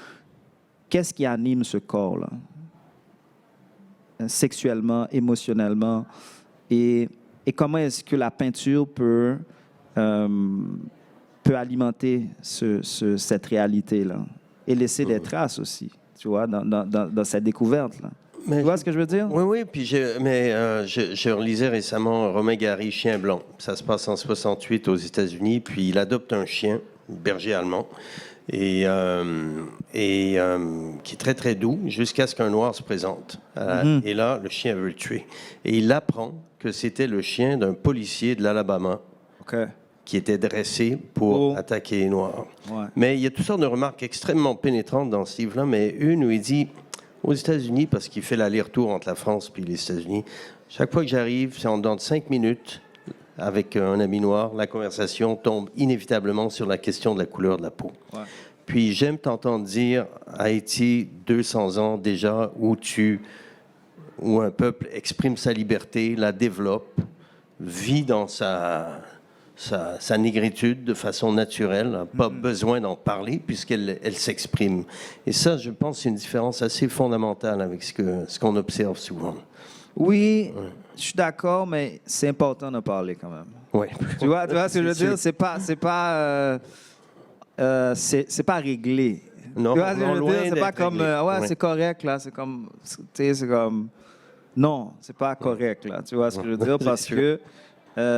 qu'est-ce qui anime ce corps-là? Sexuellement, émotionnellement. Et comment est-ce que la peinture peut alimenter cette réalité-là? Et laisser des traces aussi, tu vois, dans cette découverte-là. Tu vois ce que je veux dire? Oui, puis je relisais récemment Romain Gary, Chien blanc. Ça se passe en 68 aux États-Unis, puis il adopte un chien, berger allemand, et qui est très, très doux, jusqu'à ce qu'un noir se présente. Et là, le chien veut le tuer. Et il apprend que c'était le chien d'un policier de l'Alabama qui était dressé pour attaquer les Noirs. Ouais. Mais il y a toutes sortes de remarques extrêmement pénétrantes dans ce livre-là, mais une où il dit, aux États-Unis, parce qu'il fait l'aller-retour entre la France et les États-Unis, chaque fois que j'arrive, c'est en dedans de 5 minutes, avec un ami noir, la conversation tombe inévitablement sur la question de la couleur de la peau. Ouais. Puis j'aime t'entendre dire, Haïti, 200 ans déjà, où un peuple exprime sa liberté, la développe, vit dans sa négritude de façon naturelle, n'a pas besoin d'en parler puisqu'elle s'exprime. Et ça, je pense, c'est une différence assez fondamentale avec ce qu'on observe souvent. Oui, je suis d'accord, mais c'est important d'en parler quand même. Oui. Tu vois ce que je veux dire? C'est pas réglé. Non, Tu vois ce que je veux loin dire? C'est pas d'être comme, réglé. ouais, c'est correct, là. C'est comme, tu sais, c'est comme, non, c'est pas correct, là. Tu vois ce que je veux dire? Parce que,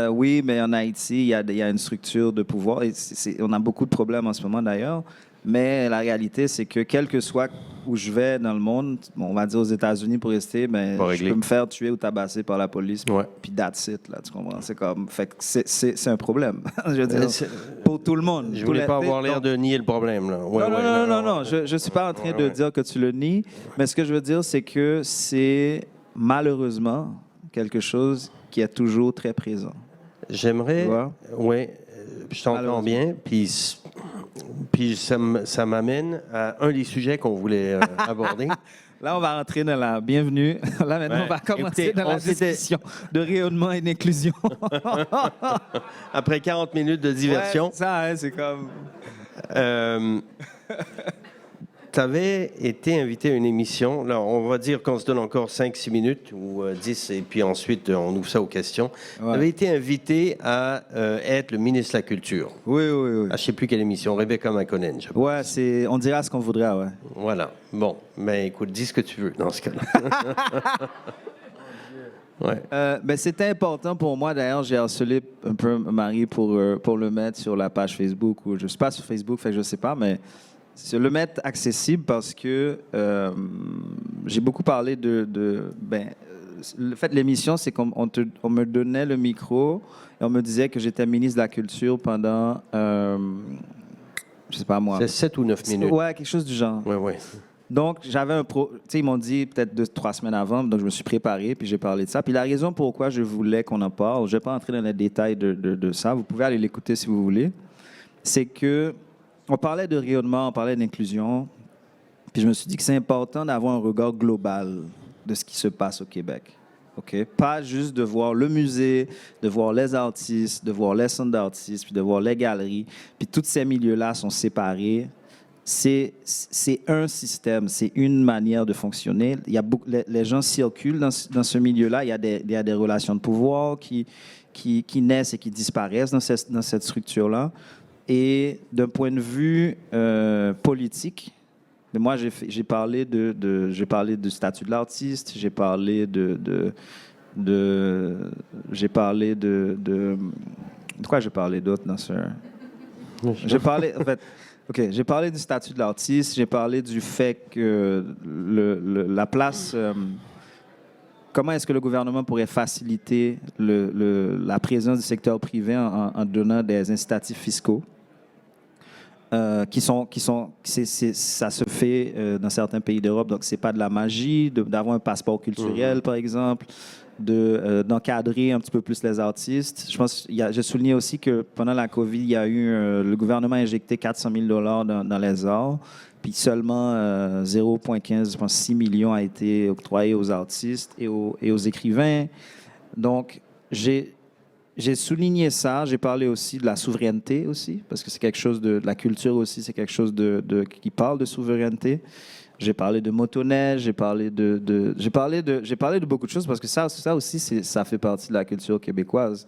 oui, mais en Haïti, il y a une structure de pouvoir. Et on a beaucoup de problèmes en ce moment, d'ailleurs. Mais la réalité, c'est que quel que soit où je vais dans le monde, on va dire aux États-Unis pour rester, mais je peux me faire tuer ou tabasser par la police. Puis that's it, là, tu comprends? C'est comme, fait que c'est un problème. Je veux dire, pour tout le monde. Je voulais pas avoir l'air de nier le problème, là. Non. Je suis pas en train de dire que tu le nies, mais ce que je veux dire, c'est que c'est malheureusement quelque chose qui est toujours très présent. J'aimerais, oui, je t'entends bien, puis ça m'amène à un des sujets qu'on voulait aborder. Là, on va rentrer dans la bienvenue. Là, maintenant, on va commencer dans la discussion de rayonnement et d'inclusion. Après 40 minutes de diversion. Ouais, ça, hein, c'est comme... Tu avais été invité à une émission. Là, on va dire qu'on se donne encore 5-6 minutes ou 10, et puis ensuite, on ouvre ça aux questions. Tu avais été invité à être le ministre de la Culture. Oui. Je ne sais plus quelle émission, Rebecca McConnell. Ouais, on dira ce qu'on voudra, ouais. Voilà. Bon, mais écoute, dis ce que tu veux dans ce cas-là. Ben, c'était important pour moi. D'ailleurs, j'ai harcelé un peu Marie pour le mettre sur la page Facebook. Je ne suis pas sur Facebook, fait que je ne sais pas, mais le mettre accessible parce que j'ai beaucoup parlé le fait de l'émission, c'est qu'on me donnait le micro et on me disait que j'étais ministre de la Culture pendant, je sais pas moi. C'est 7 ou 9 minutes. Ouais, quelque chose du genre. Oui. Donc, j'avais tu sais, ils m'ont dit peut-être 2-3 semaines avant, donc je me suis préparé, puis j'ai parlé de ça. Puis la raison pourquoi je voulais qu'on en parle, je ne vais pas entrer dans les détails de ça, vous pouvez aller l'écouter si vous voulez, c'est que on parlait de rayonnement, on parlait d'inclusion, puis je me suis dit que c'est important d'avoir un regard global de ce qui se passe au Québec. OK? Pas juste de voir le musée, de voir les artistes, de voir les centres d'artistes, puis de voir les galeries, puis tous ces milieux-là sont séparés. C'est un système, c'est une manière de fonctionner. Il y a les gens circulent dans ce milieu-là, il y a des relations de pouvoir qui naissent et qui disparaissent dans cette structure-là. Et d'un point de vue politique, mais moi j'ai parlé du statut de l'artiste, j'ai parlé de quoi j'ai parlé d'autre dans ce... J'ai parlé j'ai parlé du statut de l'artiste, j'ai parlé du fait que la place... comment est-ce que le gouvernement pourrait faciliter la présence du secteur privé en donnant des incitatifs fiscaux ça se fait dans certains pays d'Europe, donc c'est pas de la magie d'avoir un passeport culturel, par exemple, d'encadrer un petit peu plus les artistes. Je pense, j'ai souligné aussi que pendant la COVID, il y a eu le gouvernement a injecté 400 000 $ dans les arts, puis seulement 0,15, je pense 6 millions a été octroyé aux artistes et aux écrivains. Donc, j'ai souligné ça. J'ai parlé aussi de la souveraineté aussi, parce que c'est quelque chose de la culture aussi, c'est quelque chose qui parle de souveraineté. J'ai parlé de motoneige, j'ai parlé de beaucoup de choses parce que ça aussi, ça fait partie de la culture québécoise.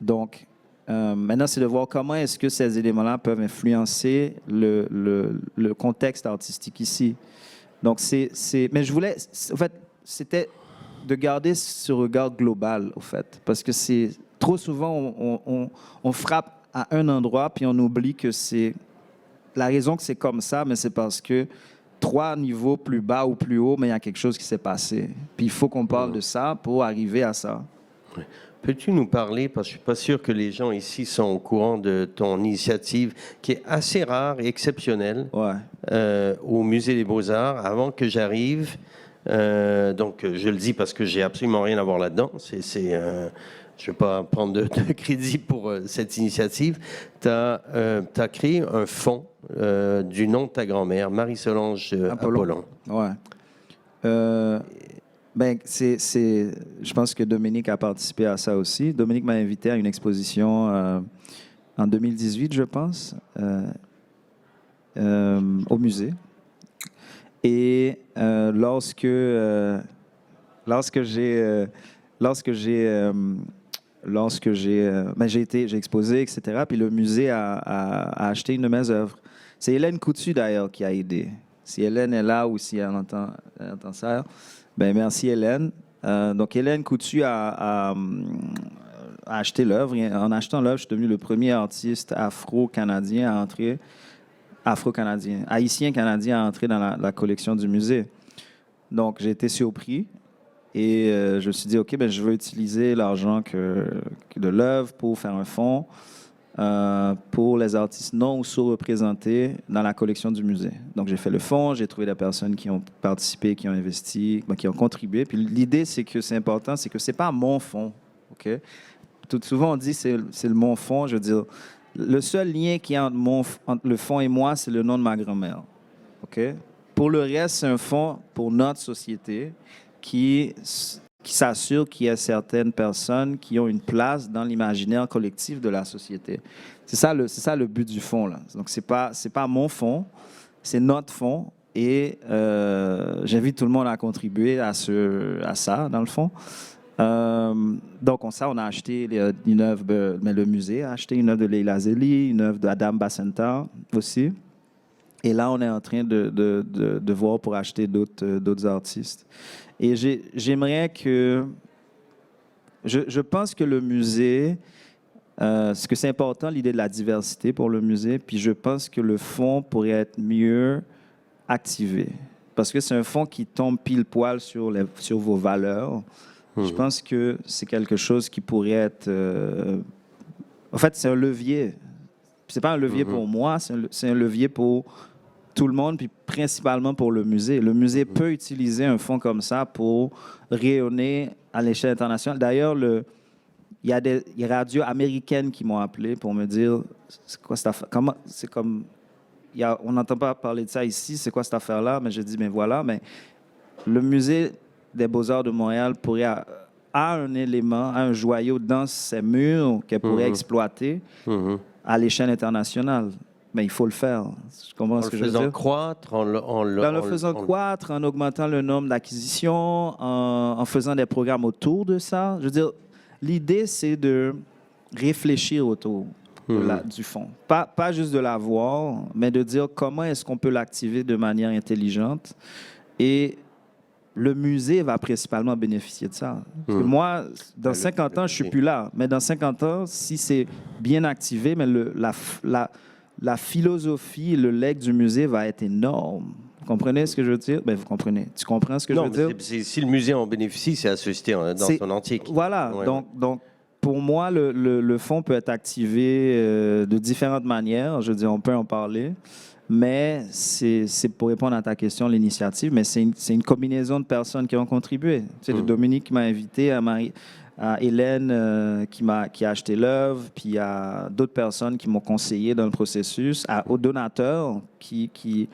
Donc, maintenant, c'est de voir comment est-ce que ces éléments-là peuvent influencer le contexte artistique ici. Donc, mais je voulais, en fait, c'était de garder ce regard global, au fait, parce que trop souvent, on frappe à un endroit, puis on oublie que c'est la raison que c'est comme ça, mais c'est parce que 3 niveaux plus bas ou plus haut, mais il y a quelque chose qui s'est passé. Puis il faut qu'on parle de ça pour arriver à ça. Peux-tu nous parler, parce que je ne suis pas sûr que les gens ici sont au courant de ton initiative, qui est assez rare et exceptionnelle, au Musée des Beaux-Arts, avant que j'arrive. Donc, je le dis parce que j'ai absolument rien à voir là-dedans. Je ne vais pas prendre de crédit pour cette initiative. Tu as créé un fonds du nom de ta grand-mère, Marie-Solange Apollon. Ouais. Ben, je pense que Dominique a participé à ça aussi. Dominique m'a invité à une exposition en 2018, je pense, au musée. Et lorsque j'ai exposé, etc., puis le musée a acheté une de mes œuvres. C'est Hélène Coutu, d'ailleurs, qui a aidé. Si Hélène est là ou si elle entend ça, ben merci Hélène. Donc Hélène Coutu a acheté l'œuvre. En achetant l'œuvre, je suis devenu le premier artiste afro-canadien, haïtien-canadien à entrer dans la collection du musée. Donc j'ai été surpris et je me suis dit, OK, ben, je veux utiliser l'argent de l'œuvre pour faire un fonds pour les artistes non ou sous-représentés dans la collection du musée. Donc, j'ai fait le fonds, j'ai trouvé des personnes qui ont participé, qui ont investi, qui ont contribué. Puis l'idée, c'est que c'est important, c'est que c'est pas mon fonds, OK? Tout souvent, on dit c'est le mon fonds. Je veux dire, le seul lien qu'il y a entre le fonds et moi, c'est le nom de ma grand-mère, OK? Pour le reste, c'est un fonds pour notre société qui s'assure qu'il y a certaines personnes qui ont une place dans l'imaginaire collectif de la société. C'est ça le but du fonds, là. Donc, c'est pas mon fonds, c'est notre fonds. Et j'invite tout le monde à contribuer à ça, dans le fond. Donc, on a acheté une œuvre, mais le musée a acheté une œuvre de Leila Zeli, une œuvre d'Adam Bacenta aussi. Et là, on est en train de voir pour acheter d'autres artistes. Et j'aimerais que... Je pense que le musée, parce que c'est important, l'idée de la diversité pour le musée, puis je pense que le fonds pourrait être mieux activé. Parce que c'est un fonds qui tombe pile poil sur vos valeurs. Je pense que c'est quelque chose qui pourrait être... En fait, c'est un levier. C'est pas un levier pour moi, c'est un levier pour tout le monde, puis principalement pour le musée. Le musée peut utiliser un fonds comme ça pour rayonner à l'échelle internationale. D'ailleurs, il y a des radios américaines qui m'ont appelé pour me dire c'est quoi cette affaire. On n'entend pas parler de ça ici, c'est quoi cette affaire-là? Mais j'ai dit, mais voilà, mais le musée des Beaux-Arts de Montréal a un élément, un joyau dans ses murs qu'elle pourrait exploiter à l'échelle internationale. Mais il faut le faire. Je comprends ce que je veux dire. En le faisant croître, en augmentant le nombre d'acquisitions, en faisant des programmes autour de ça. Je veux dire, l'idée, c'est de réfléchir autour du fonds. Pas juste de l'avoir, mais de dire comment est-ce qu'on peut l'activer de manière intelligente. Et le musée va principalement bénéficier de ça. Parce que moi, dans 50 ans, je ne suis plus là. Mais dans 50 ans, si c'est bien activé, mais la philosophie, le legs du musée va être énorme. Vous comprenez ce que je veux dire? Ben, vous comprenez. Tu comprends ce que je veux dire? Si le musée en bénéficie, c'est la société dans son entier. Voilà. Ouais. Donc, pour moi, le fonds peut être activé de différentes manières. Je veux dire, on peut en parler. Mais c'est pour répondre à ta question, l'initiative, mais c'est une combinaison de personnes qui ont contribué. Tu sais, de Dominique qui m'a invité, à Hélène qui a acheté l'œuvre, puis à d'autres personnes qui m'ont conseillé dans le processus, aux donateurs qui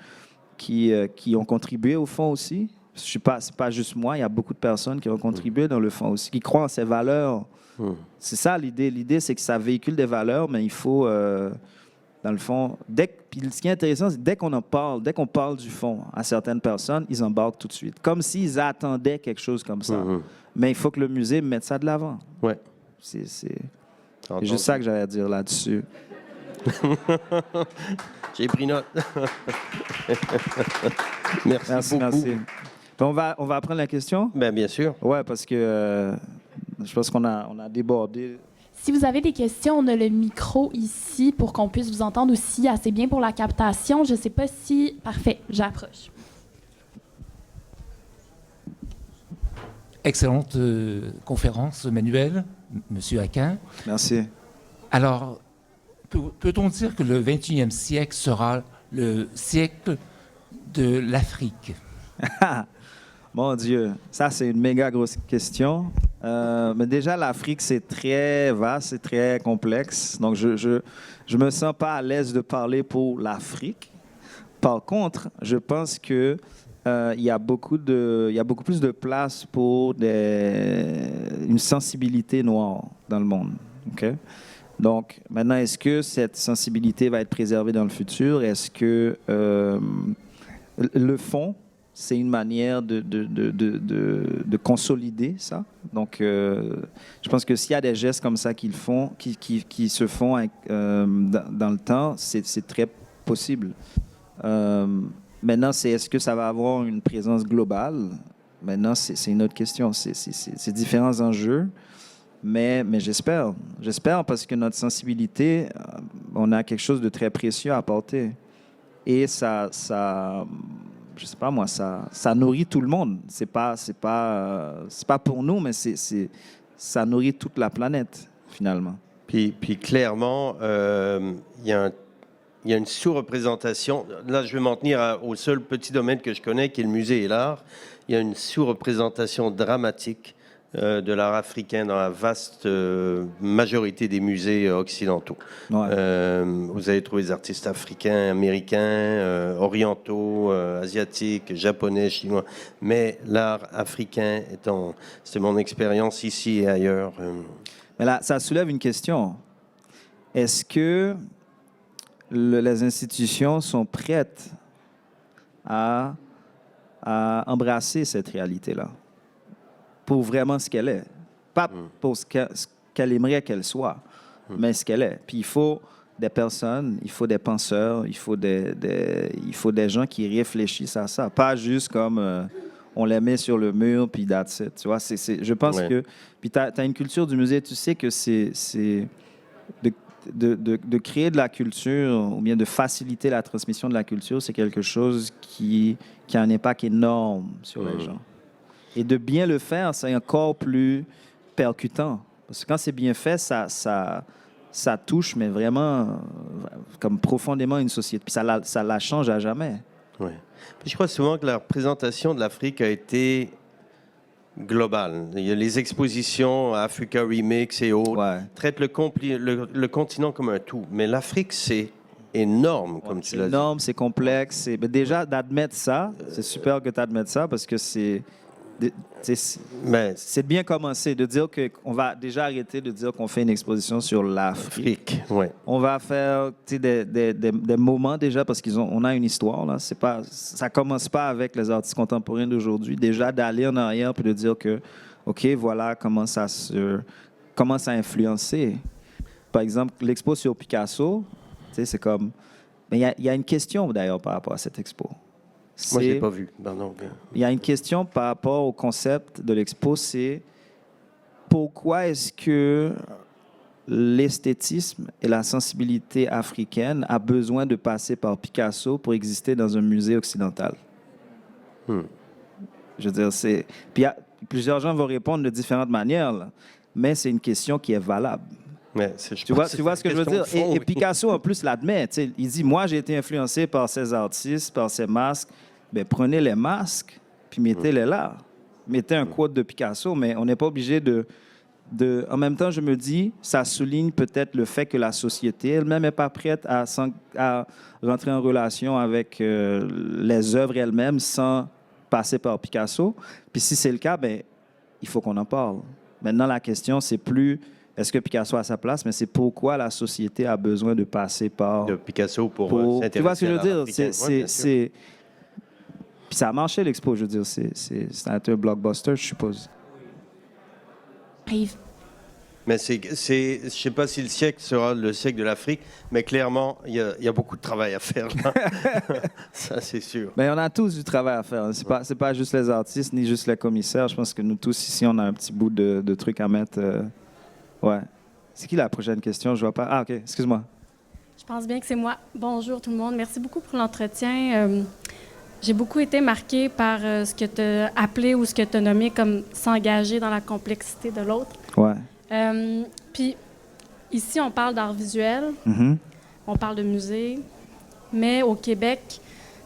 ont contribué au fonds aussi. C'est pas juste moi, il y a beaucoup de personnes qui ont contribué dans le fonds aussi, qui croient en ces valeurs. C'est ça l'idée. L'idée, c'est que ça véhicule des valeurs, mais il faut... dans le fond, puis ce qui est intéressant, c'est dès qu'on parle du fond à certaines personnes, ils embarquent tout de suite. Comme s'ils attendaient quelque chose comme ça. Mais il faut que le musée mette ça de l'avant. Ouais. C'est juste ça que j'allais dire là-dessus. J'ai pris note. Merci beaucoup. Merci. On va apprendre la question? Bien sûr. Oui, parce que je pense qu'on a débordé. Si vous avez des questions, on a le micro ici pour qu'on puisse vous entendre aussi assez bien pour la captation. Je ne sais pas si... Parfait, j'approche. Excellente conférence, Manuel, Monsieur Aquin. Merci. Alors, peut-on dire que le 21e siècle sera le siècle de l'Afrique? Mon Dieu, ça c'est une méga grosse question. Mais déjà, l'Afrique, c'est très vaste, c'est très complexe. Donc, je me sens pas à l'aise de parler pour l'Afrique. Par contre, je pense que il y a beaucoup plus de place pour une sensibilité noire dans le monde. Okay? Donc, maintenant, est-ce que cette sensibilité va être préservée dans le futur? Est-ce que le fond, c'est une manière de consolider ça? Donc, je pense que s'il y a des gestes comme ça qui se font dans le temps, c'est très possible. Maintenant, est-ce que ça va avoir une présence globale? Maintenant, c'est une autre question. C'est différents enjeux. Mais j'espère. J'espère parce que notre sensibilité, on a quelque chose de très précieux à apporter. Et ça je sais pas moi, ça nourrit tout le monde. C'est pas pour nous, mais ça nourrit toute la planète, finalement. Puis clairement, il y a une sous-représentation. Là, je vais m'en tenir au seul petit domaine que je connais, qui est le musée et l'art. Il y a une sous-représentation dramatique de l'art africain dans la vaste majorité des musées occidentaux. Ouais. Vous allez trouver des artistes africains, américains, orientaux, asiatiques, japonais, chinois. Mais l'art africain c'est mon expérience ici et ailleurs. Mais là, ça soulève une question. Est-ce que les institutions sont prêtes à embrasser cette réalité-là pour vraiment ce qu'elle est? Pas pour ce qu'elle aimerait qu'elle soit, mais ce qu'elle est. Puis il faut des personnes, il faut des penseurs, il faut des gens qui réfléchissent à ça. Pas juste comme on les met sur le mur, puis that's it. Tu vois, je pense que... Puis tu as une culture du musée, tu sais que c'est de créer de la culture ou bien de faciliter la transmission de la culture, c'est quelque chose qui a un impact énorme sur les gens. Et de bien le faire, c'est encore plus percutant. Parce que quand c'est bien fait, ça touche, mais vraiment comme profondément une société. Puis ça la change à jamais. Oui. Je crois souvent que la représentation de l'Afrique a été globale. Il y a les expositions Africa Remix et autres traitent le continent comme un tout. Mais l'Afrique, c'est énorme, comme tu l'as dit. C'est énorme, c'est complexe. Mais déjà, d'admettre ça, c'est super que tu admettes ça parce que c'est de bien commencer, de dire qu'on va déjà arrêter de dire qu'on fait une exposition sur l'Afrique. Ouais. On va faire des moments déjà parce qu'on a une histoire. Là. Ça ne commence pas avec les artistes contemporains d'aujourd'hui. Déjà d'aller en arrière puis de dire que, OK, voilà comment ça a influencé. Par exemple, l'expo sur Picasso, c'est comme... Mais il y a une question d'ailleurs par rapport à cette expo. Moi, je ne l'ai pas vu. Il y a une question par rapport au concept de l'expo, c'est pourquoi est-ce que l'esthétisme et la sensibilité africaine a besoin de passer par Picasso pour exister dans un musée occidental? Je veux dire, Puis plusieurs gens vont répondre de différentes manières, là, mais c'est une question qui est valable. Mais tu vois ce que je veux dire? Et Picasso, en plus, l'admet. Il dit, moi, j'ai été influencé par ces artistes, par ces masques. Bien, prenez les masques, puis mettez-les là. Mettez un quote de Picasso, mais on n'est pas obligé de... En même temps, je me dis, ça souligne peut-être le fait que la société elle-même n'est pas prête à rentrer en relation avec les œuvres elles-mêmes sans passer par Picasso. Puis si c'est le cas, bien, il faut qu'on en parle. Maintenant, la question, c'est plus... Est-ce que Picasso a sa place? Mais c'est pourquoi la société a besoin de passer par... De Picasso pour s'intéresser. Tu vois ce que je veux dire? Puis ça a marché, l'expo, je veux dire. C'est un blockbuster, je suppose. Mais je ne sais pas si le siècle sera le siècle de l'Afrique, mais clairement, il y a beaucoup de travail à faire là. Ça, c'est sûr. Mais on a tous du travail à faire. C'est pas juste les artistes, ni juste les commissaires. Je pense que nous tous ici, on a un petit bout de trucs à mettre... Ouais. C'est qui la prochaine question? Je vois pas. Ah, OK. Excuse-moi. Je pense bien que c'est moi. Bonjour tout le monde. Merci beaucoup pour l'entretien. J'ai beaucoup été marquée par ce que tu as appelé ou ce que tu as nommé comme s'engager dans la complexité de l'autre. Ouais. Puis ici, on parle d'art visuel, on parle de musée, mais au Québec,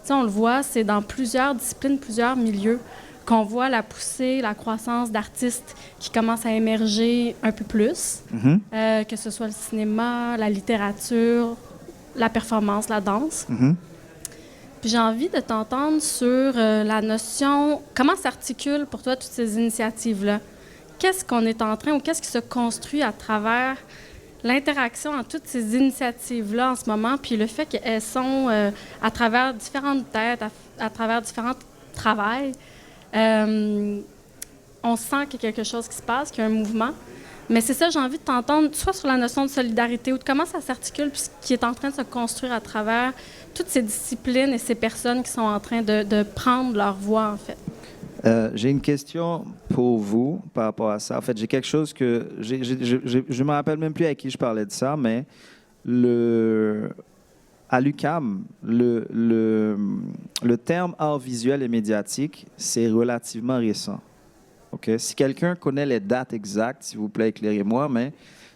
on le voit, c'est dans plusieurs disciplines, plusieurs milieux qu'on voit la poussée, la croissance d'artistes qui commencent à émerger un peu plus, que ce soit le cinéma, la littérature, la performance, la danse. Puis j'ai envie de t'entendre sur la notion, comment s'articulent pour toi toutes ces initiatives-là? Qu'est-ce qu'on est en train ou qu'est-ce qui se construit à travers l'interaction entre toutes ces initiatives-là en ce moment, puis le fait qu'elles sont à travers différentes têtes, à travers différents travails, on sent qu'il y a quelque chose qui se passe, qu'il y a un mouvement. Mais c'est ça, j'ai envie de t'entendre, soit sur la notion de solidarité ou de comment ça s'articule, puis ce qui est en train de se construire à travers toutes ces disciplines et ces personnes qui sont en train de prendre leur voix, en fait. J'ai une question pour vous par rapport à ça. En fait, j'ai quelque chose que... je ne me rappelle même plus à qui je parlais de ça, mais à l'UQAM, le terme art visuel et médiatique, c'est relativement récent. Okay? Si quelqu'un connaît les dates exactes, s'il vous plaît, éclairez-moi, mais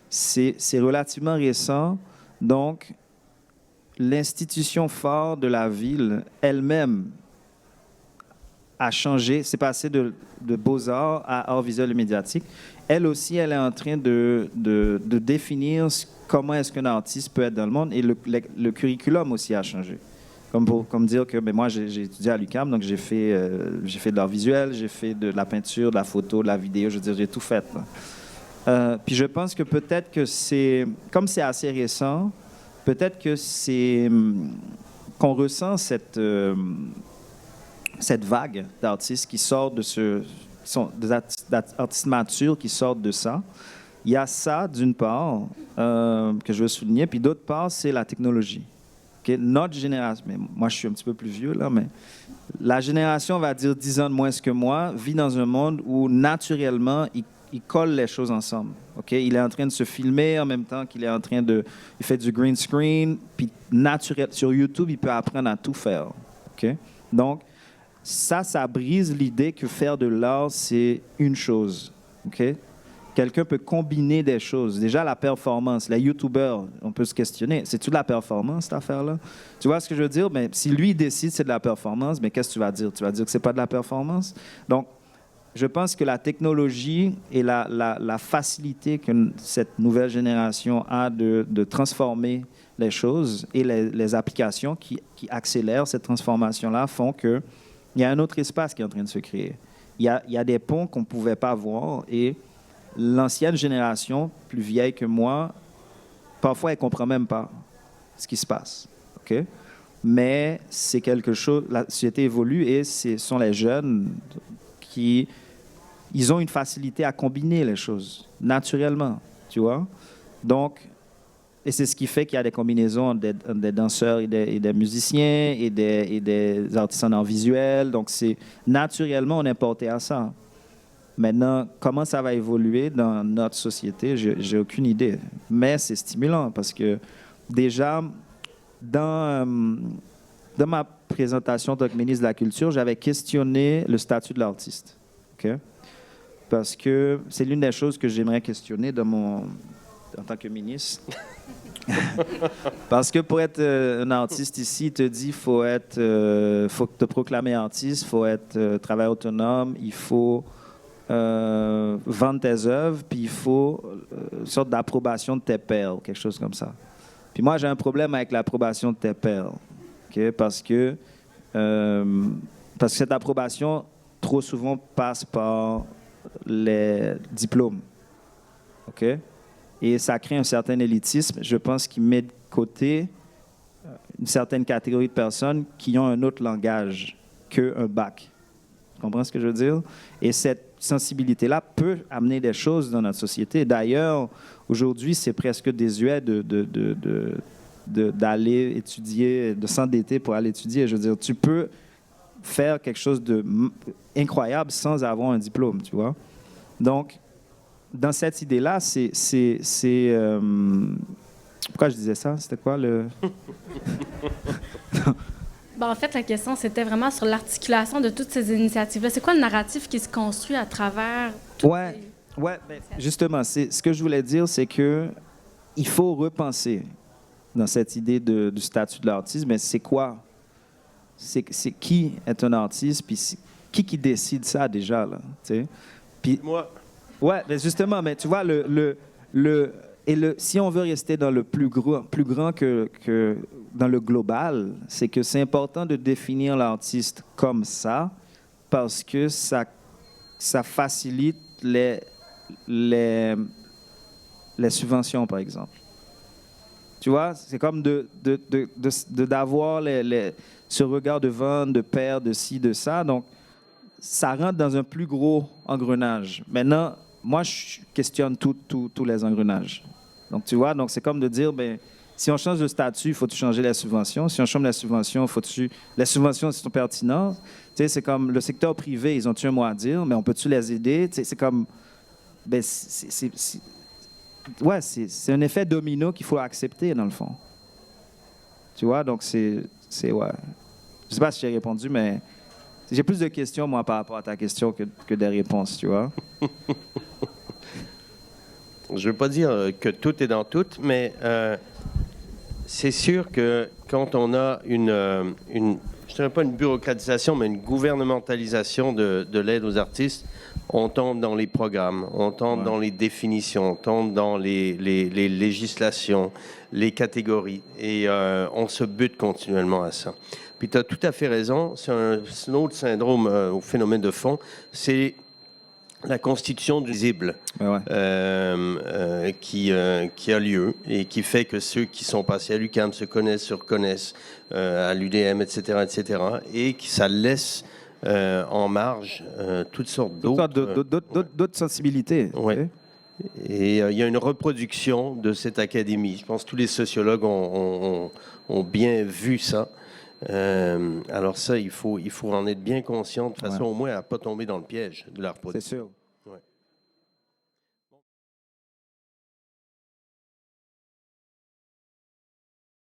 c'est relativement récent. Donc, l'institution phare de la ville elle-même a changé, c'est passé de beaux-arts à art visuel et médiatique. Elle aussi, elle est en train de définir comment est-ce qu'un artiste peut être dans le monde, et le curriculum aussi a changé. Comme dire que moi, j'ai étudié à l'UQAM, donc j'ai fait de l'art visuel, j'ai fait de la peinture, de la photo, de la vidéo, je veux dire, j'ai tout fait. Puis je pense que peut-être que comme c'est assez récent, peut-être que qu'on ressent cette vague d'artistes qui sortent des artistes matures qui sortent de ça. Il y a ça, d'une part, que je veux souligner, puis d'autre part, c'est la technologie. Okay? Notre génération, mais moi je suis un petit peu plus vieux, là, mais la génération, on va dire 10 ans de moins que moi, vit dans un monde où, naturellement, il colle les choses ensemble. Okay? Il est en train de se filmer en même temps qu'il est en train il fait du green screen, puis sur YouTube, il peut apprendre à tout faire. Okay? Donc, ça brise l'idée que faire de l'art, c'est une chose. Okay? Quelqu'un peut combiner des choses. Déjà, la performance. Les YouTubers, on peut se questionner. C'est-tu de la performance, cette affaire-là? Tu vois ce que je veux dire? Mais si lui décide que c'est de la performance, mais qu'est-ce que tu vas dire? Tu vas dire que c'est pas de la performance? Donc, je pense que la technologie et la facilité que cette nouvelle génération a de transformer les choses et les applications qui accélèrent cette transformation-là font que il y a un autre espace qui est en train de se créer. Il y a des ponts qu'on ne pouvait pas voir, et l'ancienne génération, plus vieille que moi, parfois, elle ne comprend même pas ce qui se passe. Okay? Mais c'est quelque chose, la société évolue, et ce sont les jeunes ils ont une facilité à combiner les choses, naturellement, tu vois? Donc, et c'est ce qui fait qu'il y a des combinaisons des danseurs et des musiciens et des artistes en art visuel. Donc, naturellement, on est porté à ça. Maintenant, comment ça va évoluer dans notre société, j'ai aucune idée. Mais c'est stimulant parce que déjà, dans ma présentation en tant que ministre de la Culture, j'avais questionné le statut de l'artiste. Okay? Parce que c'est l'une des choses que j'aimerais questionner en tant que ministre. Parce que pour être un artiste ici, il te dit faut te proclamer artiste, il faut être travailleur autonome, il faut vendre tes œuvres, puis il faut une sorte d'approbation de tes pairs, ou quelque chose comme ça. Puis moi, j'ai un problème avec l'approbation de tes pairs, okay? Parce que cette approbation, trop souvent, passe par les diplômes. OK? Et ça crée un certain élitisme, je pense, qui met de côté une certaine catégorie de personnes qui ont un autre langage qu'un bac. Tu comprends ce que je veux dire? Et cette sensibilité-là peut amener des choses dans notre société. D'ailleurs, aujourd'hui, c'est presque désuet d'aller étudier, de s'endetter pour aller étudier. Je veux dire, tu peux faire quelque chose d'incroyable sans avoir un diplôme, tu vois? Donc, dans cette idée-là, pourquoi je disais ça? C'était quoi le... En fait, la question, c'était vraiment sur l'articulation de toutes ces initiatives-là. C'est quoi le narratif qui se construit à travers... Ouais, justement, ce que je voulais dire, c'est que il faut repenser dans cette idée du statut de l'artiste, mais c'est quoi? C'est qui est un artiste, puis qui décide ça déjà, là, tu sais? Puis, moi. Ouais, mais justement, mais tu vois, si on veut rester dans le plus grand que dans le global, c'est que c'est important de définir l'artiste comme ça parce que ça facilite les subventions, par exemple. Tu vois, c'est comme d'avoir ce regard de vente, de père, de ci, de ça. Donc, ça rentre dans un plus gros engrenage. Maintenant, moi, je questionne tous les engrenages. Donc, tu vois, donc c'est comme de dire, ben, si on change de statut, il faut changer la subvention. Si on change la subvention, les subventions sont pertinentes. Tu sais, c'est comme le secteur privé, ils ont-tu un mot à dire, mais on peut-tu les aider? Tu sais, c'est comme... Ben, ouais, c'est un effet domino qu'il faut accepter, dans le fond. Tu vois, donc c'est ouais. Je sais pas si j'ai répondu, mais j'ai plus de questions, moi, par rapport à ta question que des réponses, tu vois. Je veux pas dire que tout est dans tout, mais c'est sûr que quand on a je dirais pas une bureaucratisation, mais une gouvernementalisation de l'aide aux artistes, on tombe dans les programmes, on tombe dans les définitions, on tombe dans les législations, les catégories, et on se bute continuellement à ça. Puis tu as tout à fait raison, c'est un autre syndrome au phénomène de fond, c'est la constitution du visible qui a lieu et qui fait que ceux qui sont passés à l'UQAM se connaissent, se reconnaissent à l'UDM, etc., et que ça laisse en marge toutes sortes d'autres sensibilités. Ouais. Et il y a une reproduction de cette académie. Je pense que tous les sociologues ont bien vu ça. Alors ça, il faut en être bien conscient de façon au moins à ne pas tomber dans le piège de la reproduction. C'est sûr.